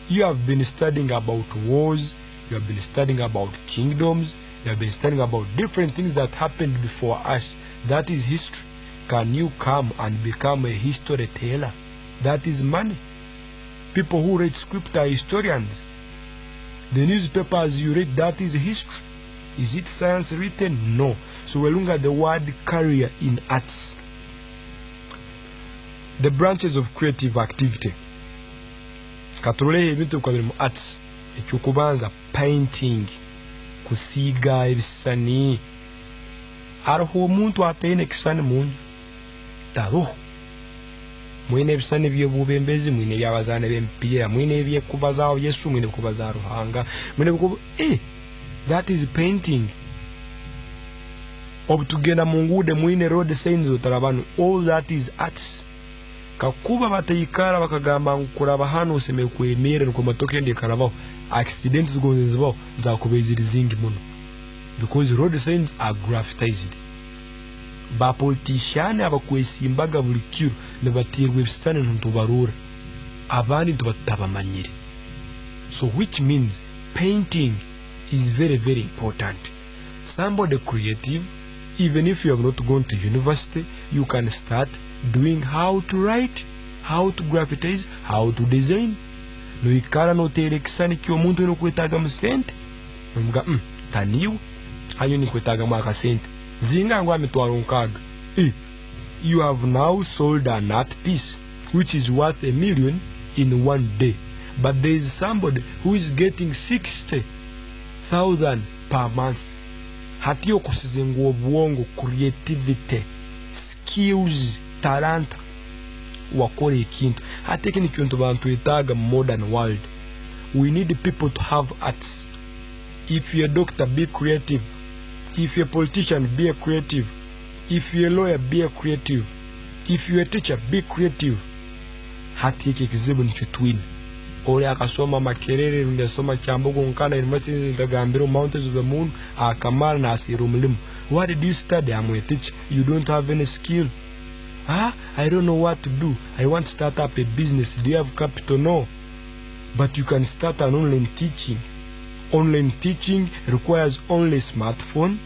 You have been studying about wars, you have been studying about kingdoms, you have been studying about different things that happened before us. That is history. Can you come and become a history teller? That is money. People who read script are historians. The newspapers you read, that is history. Is it science written? No. So we look at the word career in arts. The branches of creative activity. Katulehe bintu kwa mu arts. Eky'okubanza painting, kusiga ebisani. Hariho omuntu ataine ekisani munju. Taroho. Mwine ebisani by'obubembezi, mwine eby'abazaana b'emipiira, mwine eby'ekubaza Yesu, mwine kubaza Ruhanga, mwine that is painting. Obutugenda mu nguude mwine road signs otarabanu. All that is arts. Kakuba batayikara bakagamba nkuraba hano useme kwemere nuko matoke ndi karabaho accidents zigonzebo za kubezira zingi muno, because road signs are graffitized. Ba politician abakwesimbaga buri kiro ne batirwe bisane ntubarura abandi tubatabamanyire. So which means painting is very very important. Somebody creative, even if you have not gone to university, you can start doing how to write, how to graffitize, how to design. No ikara no telekisani kyo muntu no kwetaga musente mga taniu hanyo ni kwetaga maka sente zinga ngwa mitwaro nkaga. You have now sold an art piece which is worth $1 million in one day, but there is somebody who is getting 60,000 per month. Hatiyo kusizengu obwongo, creativity, skills, talent wakore ikintu. Hateki ni kyuntu bantu itaga modern world. We need people to have arts. If you're a doctor, be creative. If you're a politician, be a creative. If you're a lawyer, be a creative. If you're a teacher, be creative. Hateki kizibu ni chutwini. Ole akasoma Makerere, ndasoma Kyambogo Nkana University Ntagambiro, Mountains of the Moon, akamara na asirumulimu. What did you study? I'm a teacher. You don't have any skill. I don't know what to do. I want to start up a business. Do you have capital? No. But you can start an online teaching. Online teaching requires only smartphone,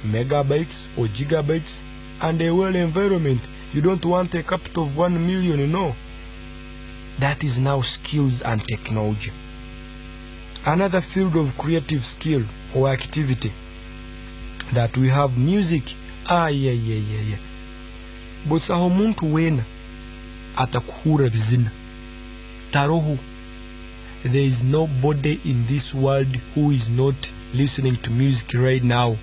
megabytes or gigabytes, and a well environment. You don't want a capital of 1 million, no. That is now skills and technology. Another field of creative skill or activity that we have, music. Yeah. But saho muntu wena atakuhura bizina tarohu. There is nobody in this world who is not listening to music right now.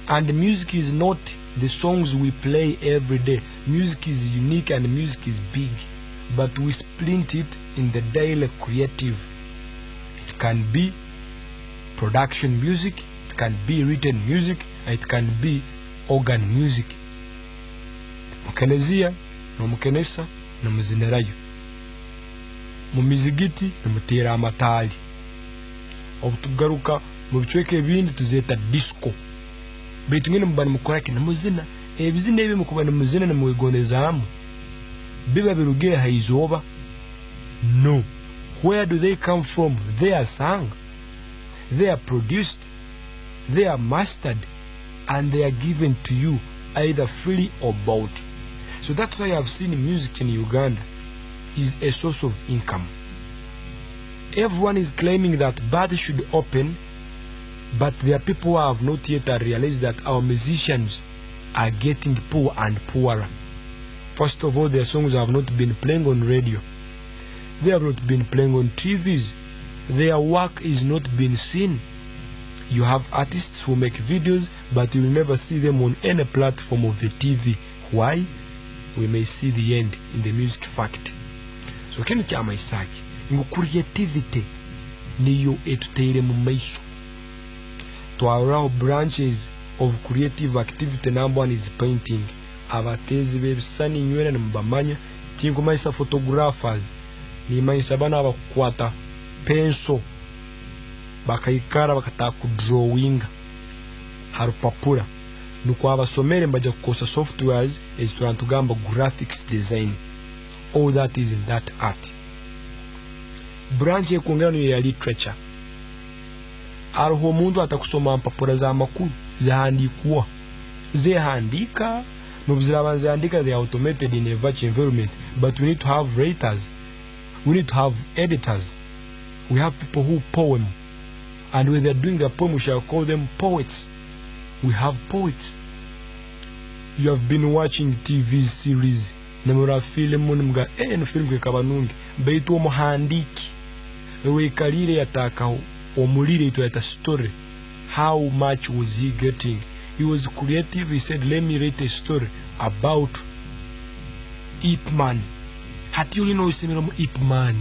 And music is not the songs we play every day. Music is unique and music is big, but we split it in the daily creative. It can be production music, it can be written music, it can be organ music. Mukenezia no mukenesa no muzinerayo, mu mizigiti no mutera amatali. Obutugaruka mu bicweke bindi tuzeta disco. baitu ngene mubani mukoraki na muzina ebizina ebi mukubana muzina na mwegonezamu biba birugire haizoba. No. Where do they come from? They are sung, they are produced, they are mastered, and they are given to you either freely or bought. So that's why I've seen music in Uganda is a source of income. Everyone is claiming that bars should open, but there are people who have not yet realized that our musicians are getting poor and poorer. First of all, their songs have not been playing on radio. They have not been playing on TVs. Their work is not being seen. You have artists who make videos, but you will never see them on any platform of the TV. Why? We may see the end in the music fact. So kino kyama isaki ngo creativity niyo etuteire mu maiso. Twaraho branches of creative activity. Number one is painting. Abatezi bebisani nywera nmbamanya tingo maisa photographers ni maisa bana abakwata penso bakayikara bakata ku drawing harupapura nuko abasomere mbaja kukosa softwares ezitugamba graphics design. All that is in that art. Branch ekongera no ya literature. Aroho mundu atakusoma mpapura za makuru zahandikwa zehandika nobuzira banzandika. They are automated in a virtual environment, but we need to have writers, we need to have editors, we have people who poem, and when they are doing the poem we shall call them poets. We have poets. You have been watching TV series nemura film mga no film ke kabanungi baitu omuhandiki ewe kalire yataka omulire ito yata story. How much was he getting? He was creative. He said, let me write a story about Ip Man. Hati yuli no isemera mu Ip Man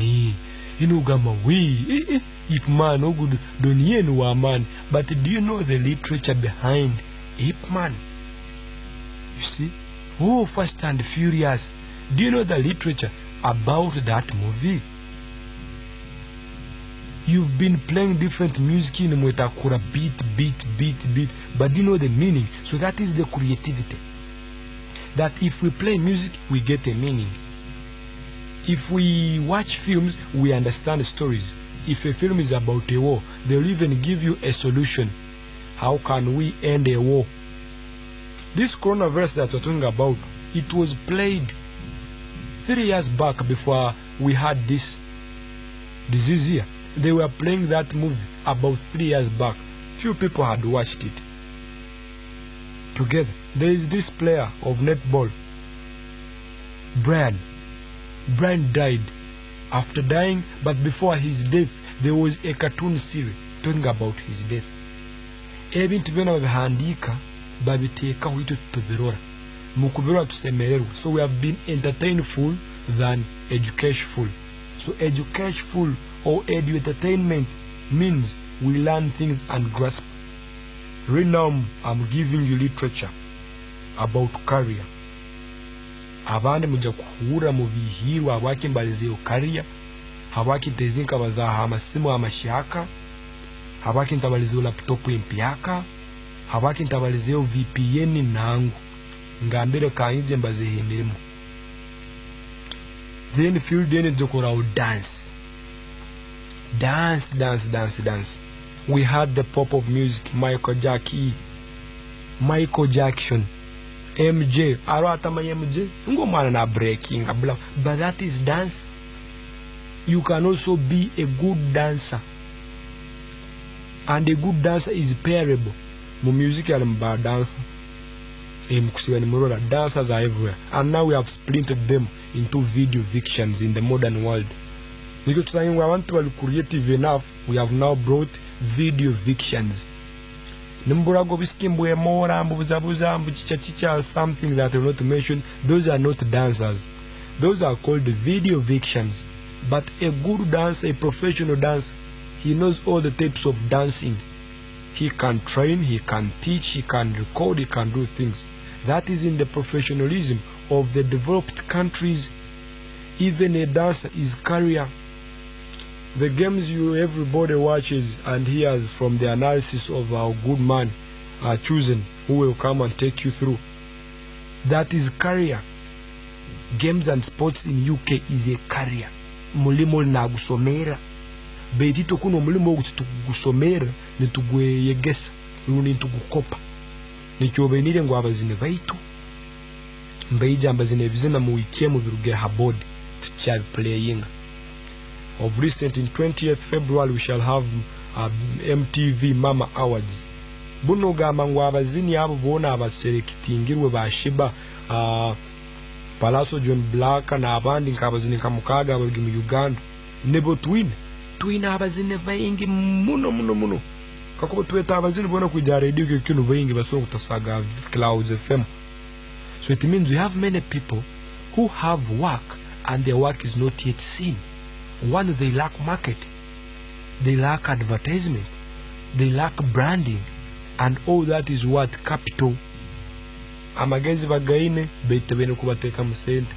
inu gama we Ip Man no good doniye no wa man. But do you know the literature behind Ip Man? You see? Oh, Fast and Furious. Do you know the literature about that movie? You've been playing different music in mwetakura beat, but do you know the meaning? So that is the creativity. That if we play music, we get a meaning. If we watch films, we understand stories. If a film is about a war, they'll even give you a solution. How can we end a war? This coronavirus that we're talking about, it was played 3 years back before we had this disease here. They were playing that movie about 3 years back. Few people had watched it. Together, there is this player of netball, Brian. Brian died. After dying, but before his death, there was a cartoon series talking about his death. Ebintu byona babihandika babiteeka witu tubirora mukubirora tusemererwa. So we have been entertainful than educateful. So educateful or edu-entertainment means we learn things and grasp. Right now I'm giving you literature about career. Abandi muja kuhura mu bihirwa abakimbalize yo career, habakitezinka bazaha amasimu amashaka, habakintabalize laptop empyaka, habakintabalize VPN nangu ngambere kanyije mbazehe mirimo. Then field then jokora dance. Dance. We had the pop of music, Michael Jackson, MJ, arata my MJ, ngomana na breaking, but that is dance. You can also be a good dancer, and a good dancer is pairable. Mu music and bad dancer, dancers are everywhere, and now we have splintered them into video fictions in the modern world. Because saying we want to be creative enough, we have now brought video fictions. Numburago biskimbo mora mbuzabuza mbuchicha something that I will not mention. Those are not dancers. Those are called video fictions. But a good dancer, a professional dancer, he knows all the types of dancing. He can train, he can teach, he can record, he can do things. That is in the professionalism of the developed countries. Even a dancer is career. The games everybody watches and hears from the analysis of our good man chosen who will come and take you through. That is career. Games and sports in UK is a career. Mulimo na gusomera. Betito kuno mulimo gusomera nitugweyegesa rundi tugukopa. Nichobenire ngo abazine baitu. Mbeija ambazine bizina mu weekend mu biruge habod to playing. Of recent, in 20th February, we shall have MTV Mama Awards. Buno gamba ngo abazini abo bona abaserekitingirwe bashiba Palazzo John Black na abandi nkabazini kamukaga abali mu Uganda. Nebo twin abazini bayingi muno. Kako tweta abazini bona kujya radio ke kino bayingi basongo tasaga Clouds FM. So it means we have many people who have work and their work is not yet seen. One, they lack market, they lack advertisement, they lack branding, and all that is what capital. Amagezi bagaine bete bene kubateka musente.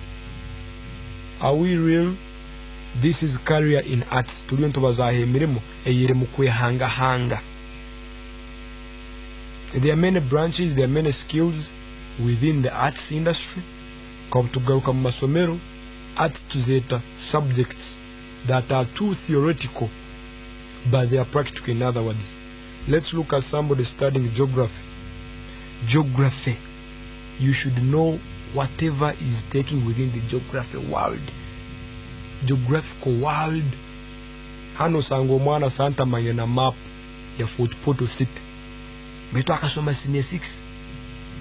Are we real? This is career in arts. Tuliyo ntubazahe mirimo eyire mu kwehanga. There are many branches, there are many skills within the arts industry. Come tugaruka mu masomero, arts tuzeta subjects that are too theoretical, but they are practical. In other words, let's look at somebody studying geography. Geography, you should know whatever is taking within the geography world. Geographical world. Hano sango mwana santa mangena map ya Fort Portal City. Beto akasoma senior 6.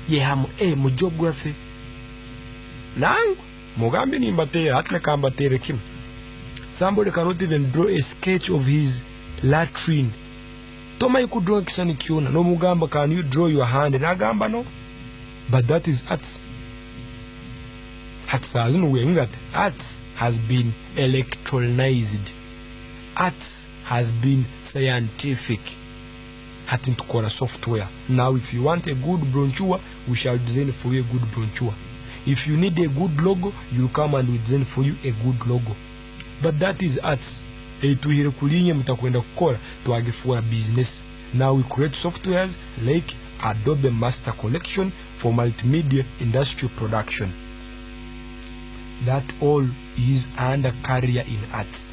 Ye hamu mu geography. Nangu mugambi ni mbatere atle kambatere kim. Somebody cannot even draw a sketch of his latrine. Toma you could draw kisani kiona. No mugamba, can you draw your hand? Nagamba no. But that is arts. Arts has been electronized. Arts has been scientific. Arts into core software. Now if you want a good brochure, we shall design for you a good brochure. If you need a good logo, you'll come and we design for you a good logo. But that is arts. Tuhere kulinye mutakwenda kukora tuagifua business. Now we create softwares like Adobe Master Collection for multimedia industrial production. That all is under career in arts.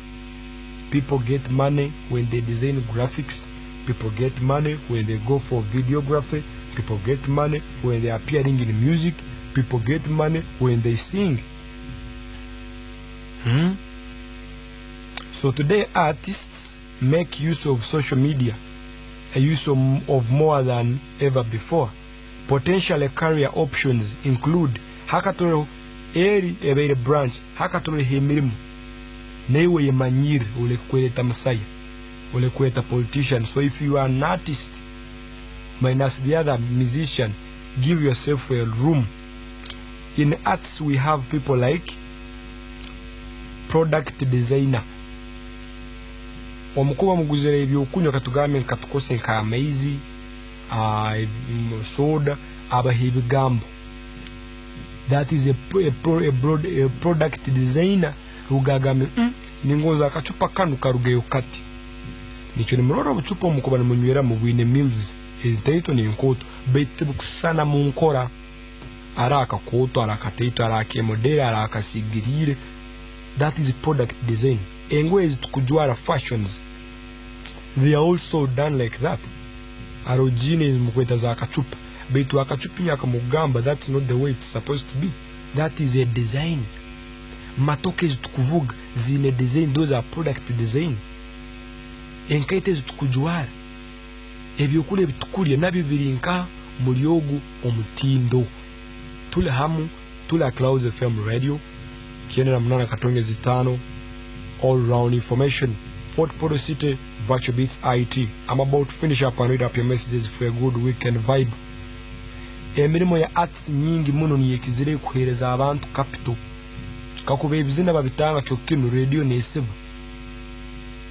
People get money when they design graphics. People get money when they go for videography. People get money when they are appearing in music. People get money when they sing. So today artists make use of social media, a use of more than ever before. Potential career options include hakatoro eri ebere branch, hakatoro hemirimu. Newe ye manyiri ule kweta msaya, ule kweta politician. So if you are an artist minus the other musician, give yourself a room. In arts we have people like product designer. Omukuba muguzere ebyokunywa katugame katukose nka amaizi, soda, abahibigambo. That is a product designer rugagame ningoza akacupa kanu karugeyo kati. Nicho ni mrora bucupa omukuba ni munywera mu bwine mills. Entaito ni nkoto bete bukusana mu nkora. Araka koto, araka teito, araka modera, araka sigirire. That is product design. Engwezi tukujwara fashions, they are also done like that. Arojine mukweta za akachupa, betu akachupi nyaka mugamba, that's not the way it's supposed to be. That is a design. Matoke zitukuvuga zine design, those are product design. Enkaite zitukujwara ebyokule bitukulye nabyo birinka mulyogu omutindo. Tule hamu, tule Clouds FM radio, kiene na mnana katonge zitano. All round information. Fort Portal City, Virtual Beats IT. I'm about to finish up and read up your messages for a good weekend vibe. Emirimo ya arts nyingi muno ni yekizire kuhereza abantu capital. Kakube bizina babitanga kyokino radio nesibu.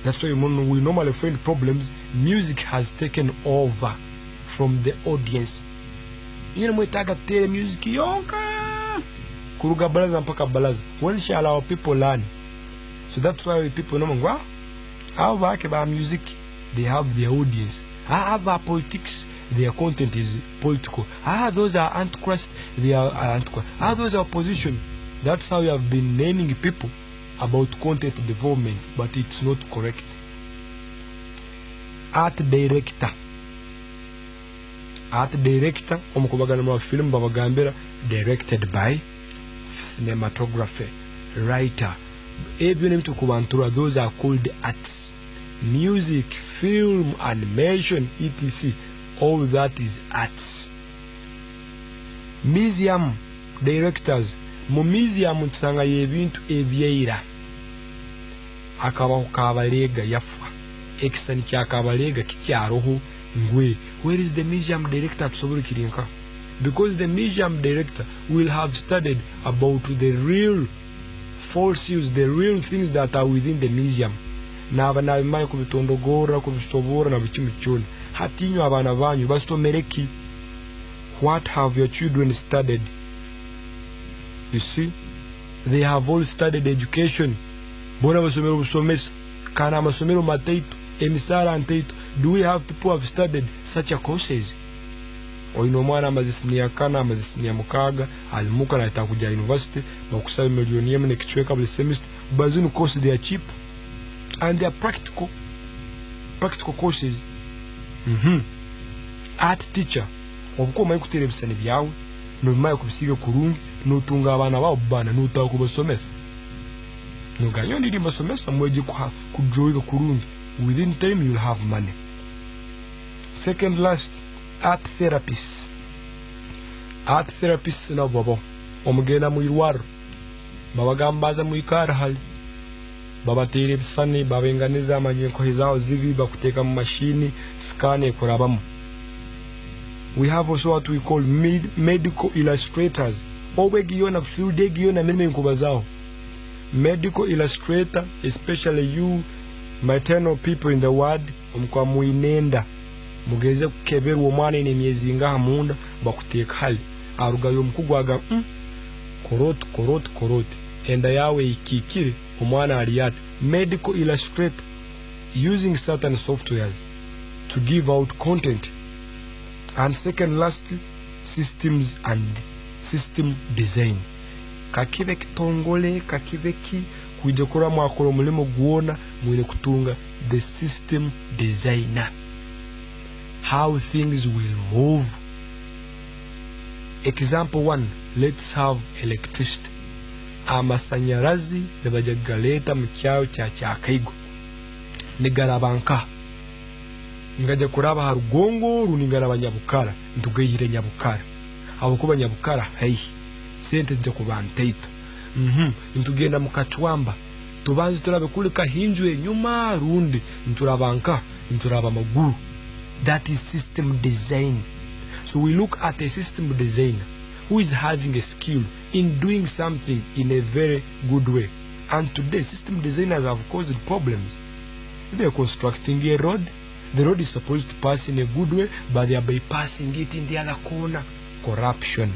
That's why we normally find problems. Music has taken over from the audience. Yine mwetaga tele music yonka. Kuruga balaza mpaka balaza. When shall our people learn? So that's why people know, wow, how about music? They have their audience. How about politics? their content is political. Those are antichrist, they are antichrist. Those are opposition. That's how you have been naming people about content development, but it's not correct. Art director, omukubagana mu film babagambira directed by, cinematography, writer. Ebyo n'ebintu ku bantu, those are called arts. Music, film, animation, etc. All that is arts. Museum directors, mu museum tusanga ebintu ebyeira. Akabaho kabalega yafa, ekisani kya kabalega kikyaroho ngwe. Where is the museum director tusobole kirinka? Because the museum director will have studied about the real fossils, the real things that are within the museum. Naba nabimanyi kubitondogora, kubisobora na bikimu kyona. Hatinyo abana banyu basomereki. What have your children studied? You see, they have all studied education. Bona basomero busomesa, kana amasomero mataitu, emisara antaitu. Do we have people who have studied such a courses? Oyina omwana amaze siniya kana, amaze siniya mukaga, alimuka na itakuja university, bakusaba milioni yemu nekichweka buli semester. Bazinu courses, they are cheap and they are practical courses. Art teacher, obuko omanyi kutera ebisani byawe, nobimanyi kubisiga kurungi, notunga abana bawe bana notaka kubasomesa. Noganyo ndiri basomesa mweje kujoiga kurungi. Within time you'll have money. Second last, art therapists. Art therapists na babo omugenda mu irwaro babagambaza mu ikara hali babatere bisani babenganiza amanyenko zao zibi bakuteka mu mashini scan ekorabamo. We have also what we call medical illustrators. Obegiyona field egiyona meme nkubazao. Medical illustrator, especially you maternal people in the world, omukwa muinenda mugeze kukebera omwana ine myezi ngaha munda bakuteka hali arugayo mukugwaga korot enda yawe ikikire omwana aliyat. Medical illustrator using certain softwares to give out content. And second last, systems and system design. Kakive kitongole kakive ki kujokora mwakoro mulimo guona mwine kutunga the system designer, how things will move. Example 1, let's have electricity. Amasanyarazi nebajagaleta mkyao cha kaigo negarabanka ngaja kuraba harugongo runingaraba nyabukara ntugeyire nyabukara abakuba nyabukara hey sente nje kubanteito ntugenda mukachwamba tubanzi turabe kule kahinjwe nyuma rundi nturabanka nturaba maguru. That is system design. So we look at a system designer who is having a skill in doing something in a very good way. And today system designers have caused problems. They are constructing a road. The road is supposed to pass in a good way, but they are bypassing it in the other corner. Corruption.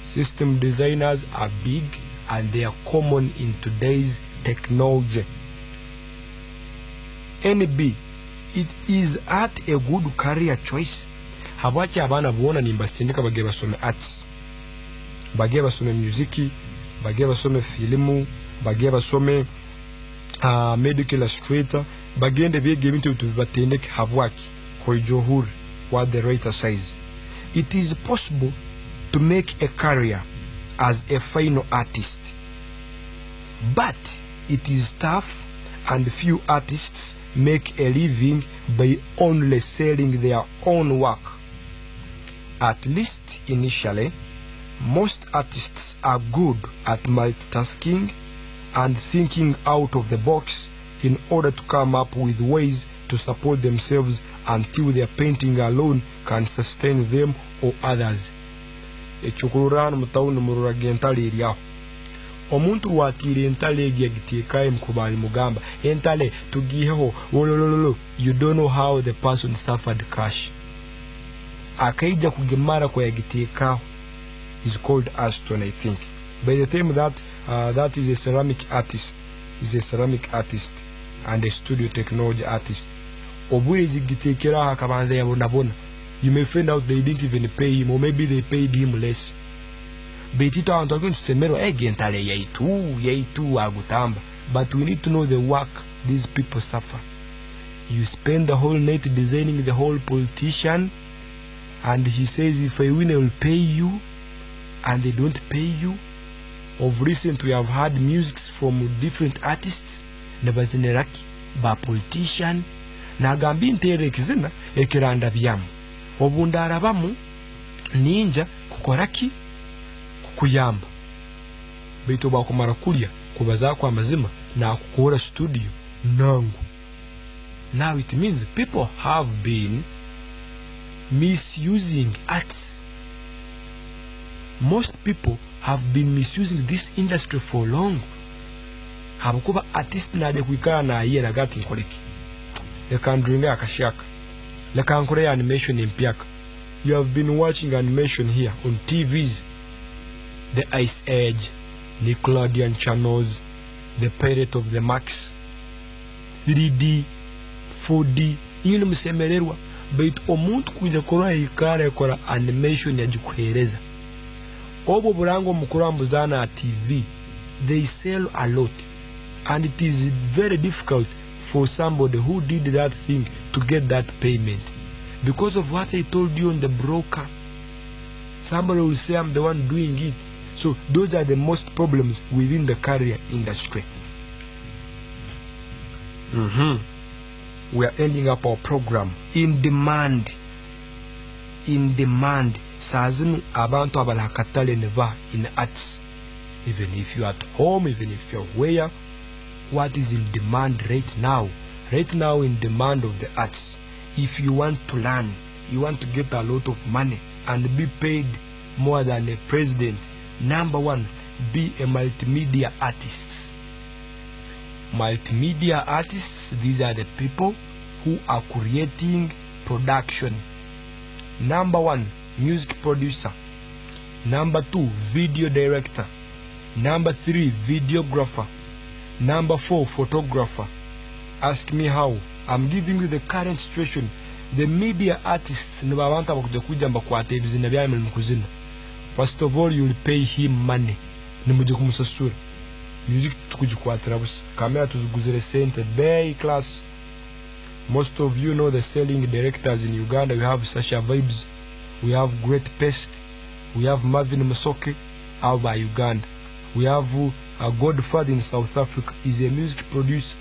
System designers are big and they are common in today's technology. NB, it is art a good career choice? Habwachi abana buona nimbasindika bage basome arts, bage basome muziki, bage basome filimu, bage basome medical illustrator, bagende bege bintu batendeke habwaki koijohuri what the writer says. It is possible to make a career as a fine artist, but it is tough and few artists make a living by only selling their own work. At least initially, most artists are good at multitasking and thinking out of the box in order to come up with ways to support themselves until their painting alone can sustain them or others. Echukururana mutaunu murura gentali iriaho. Omuntu watiri entale egitekaye mkubali mugamba entale tugiheho wolololo. You don't know how the person suffered crash. Akaija kugemara kwa yagitekaho is called Aston, I think. By the time that that is a ceramic artist, and a studio technology artist. obure zigitekera hakabanza yabona you may find out they didn't even pay him, or maybe they paid him less. Betito abantu going to semero egentale yaitu agutamba. But we need to know the work these people suffer. You spend the whole night designing the whole politician, and he says if I win I will pay you, and they don't pay you. Of recent we have had musics from different artists nebazineraki ba politician nagambi nterekizina ekiranda byamu obundara bamu ninja kukoraki kukuyamba beito bakumara kulya kubaza kwa amazima na kukora studio nangu. Now it means people have been misusing arts. Most people have been misusing this industry for long. Habukuba artist na de kuikara na yeye na gati nkoleki leka ndringa akashaka leka nkore animation impiaka. You have been watching animation here on TVs, the Ice Age, Nickelodeon channels, the Pirate of the Max, 3D, 4D. Iyo musemererwa but omuntu kuja kora ikara kora animation yajikuhereza obo burango mukurambuzana TV. They sell a lot, and it is very difficult for somebody who did that thing to get that payment because of what I told you on the broker. Somebody will say I'm the one doing it. So those are the most problems within the career industry. We are ending up our program. In demand sazinu abantu abalakatale neva in arts. Even if you are at home, even if you're where, what is in demand right now in demand of the arts? If you want to learn, you want to get a lot of money and be paid more than a president, number one, be a multimedia artist. Multimedia artists, these are the people who are creating production. Number one, music producer. Number two, video director. Number three, videographer. Number four, photographer. Ask me how. I'm giving you the current situation. The media artists, first of all, you will pay him money. Music tukujikuatrabus. Kamera tuzuguzere center bay class. Most of you know the selling directors in Uganda. We have Sasha Vibes, we have Great Pest, we have Marvin Musoke out by Uganda. We have a Godfather in South Africa, is a music producer.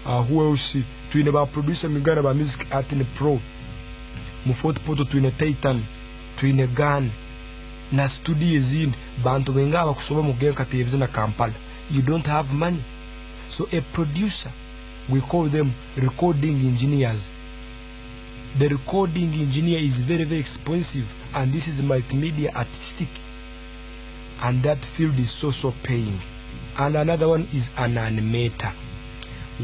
Who else? Twin about producer Uganda by music art in the pro. Mufot poto twin a Titan, twin a gun. Na studio zin bantu wenga wakusoma mugenga television na Kampala. You don't have money. So a producer, we call them recording engineers. The recording engineer is very, very expensive, and this is multimedia artistic, and that field is so paying. And another one is an animator.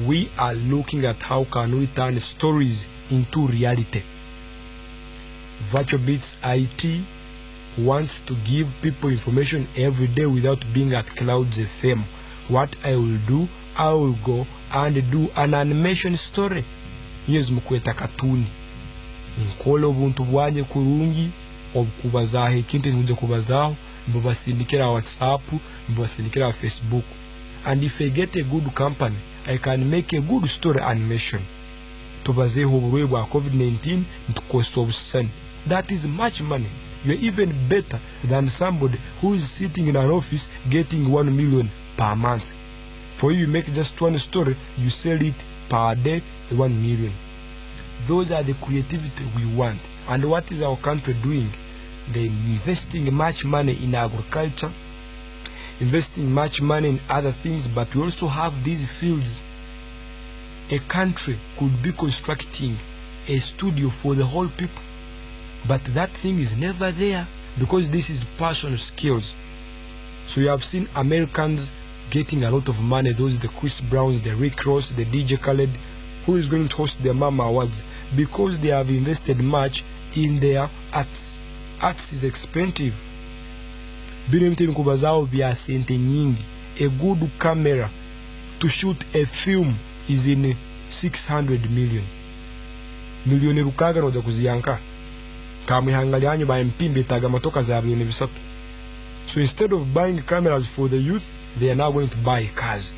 We are looking at how can we turn stories into reality. Virtual Beats IT wants to give people information every day without being at Clouds FM. What I will do, I will go and do an animation story. Yes, mukweta katuni. Inkolo ubuntu bwanje kurungi okubazaho ikintu nje kubazaho mbabasindikira WhatsApp, mbabasindikira Facebook. And if I get a good company, I can make a good story animation. Tubazeho uburwayi bwa COVID-19 ntukosobusani. That is much money. You're even better than somebody who is sitting in an office getting 1 million per month. For you make just one story, you sell it per day, 1 million. Those are the creativity we want. And what is our country doing? They're investing much money in agriculture, investing much money in other things, but we also have these fields. A country could be constructing a studio for the whole people, but that thing is never there because this is personal skills. So you have seen Americans getting a lot of money, those the Chris Browns, the Rick Ross, the DJ Khaled, who is going to host their Mama Awards, because they have invested much in their arts. Arts is expensive. A good camera to shoot a film is in 600 million. milioni rukaga noja kuziyanka kamwihanga lyanyu ba MP bitaga motoka za milioni 3. So instead of buying cameras for the youth, they are now going to buy cars.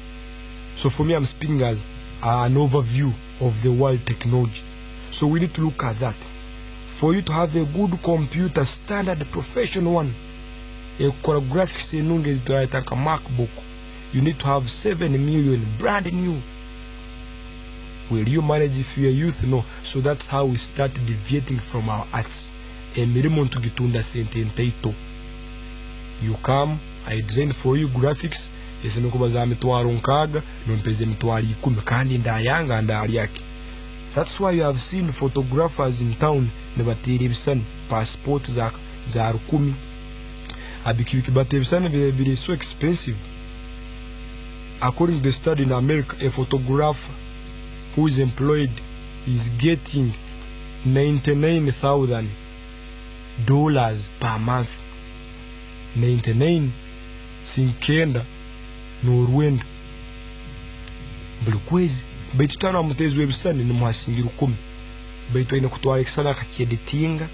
So for me, I'm speaking as an overview of the world technology. So we need to look at that. For you to have a good computer, standard professional one, a graphics enunge like a MacBook, you need to have 7 million brand new. Will you manage if you're a youth? No. So that's how we start deviating from our arts. Emirimo tugitunda sente ntaito. You come, I design for you graphics, eseme kubaza mitwaro nkaga, nompeze mitwaro 10 kandi ndayanga ndali yake. That's why you have seen photographers in town nebatiri bisani passport za 10. Abikibiki batebisani very so expensive. According to the study in America, a photographer who is employed is getting $99,000 per month. 99 sinkenda n'orwenda buli kwezi. Baitu tano amutezi webisani ni muhasingira 10. Baitu aina kutwara ekisana akakieditinga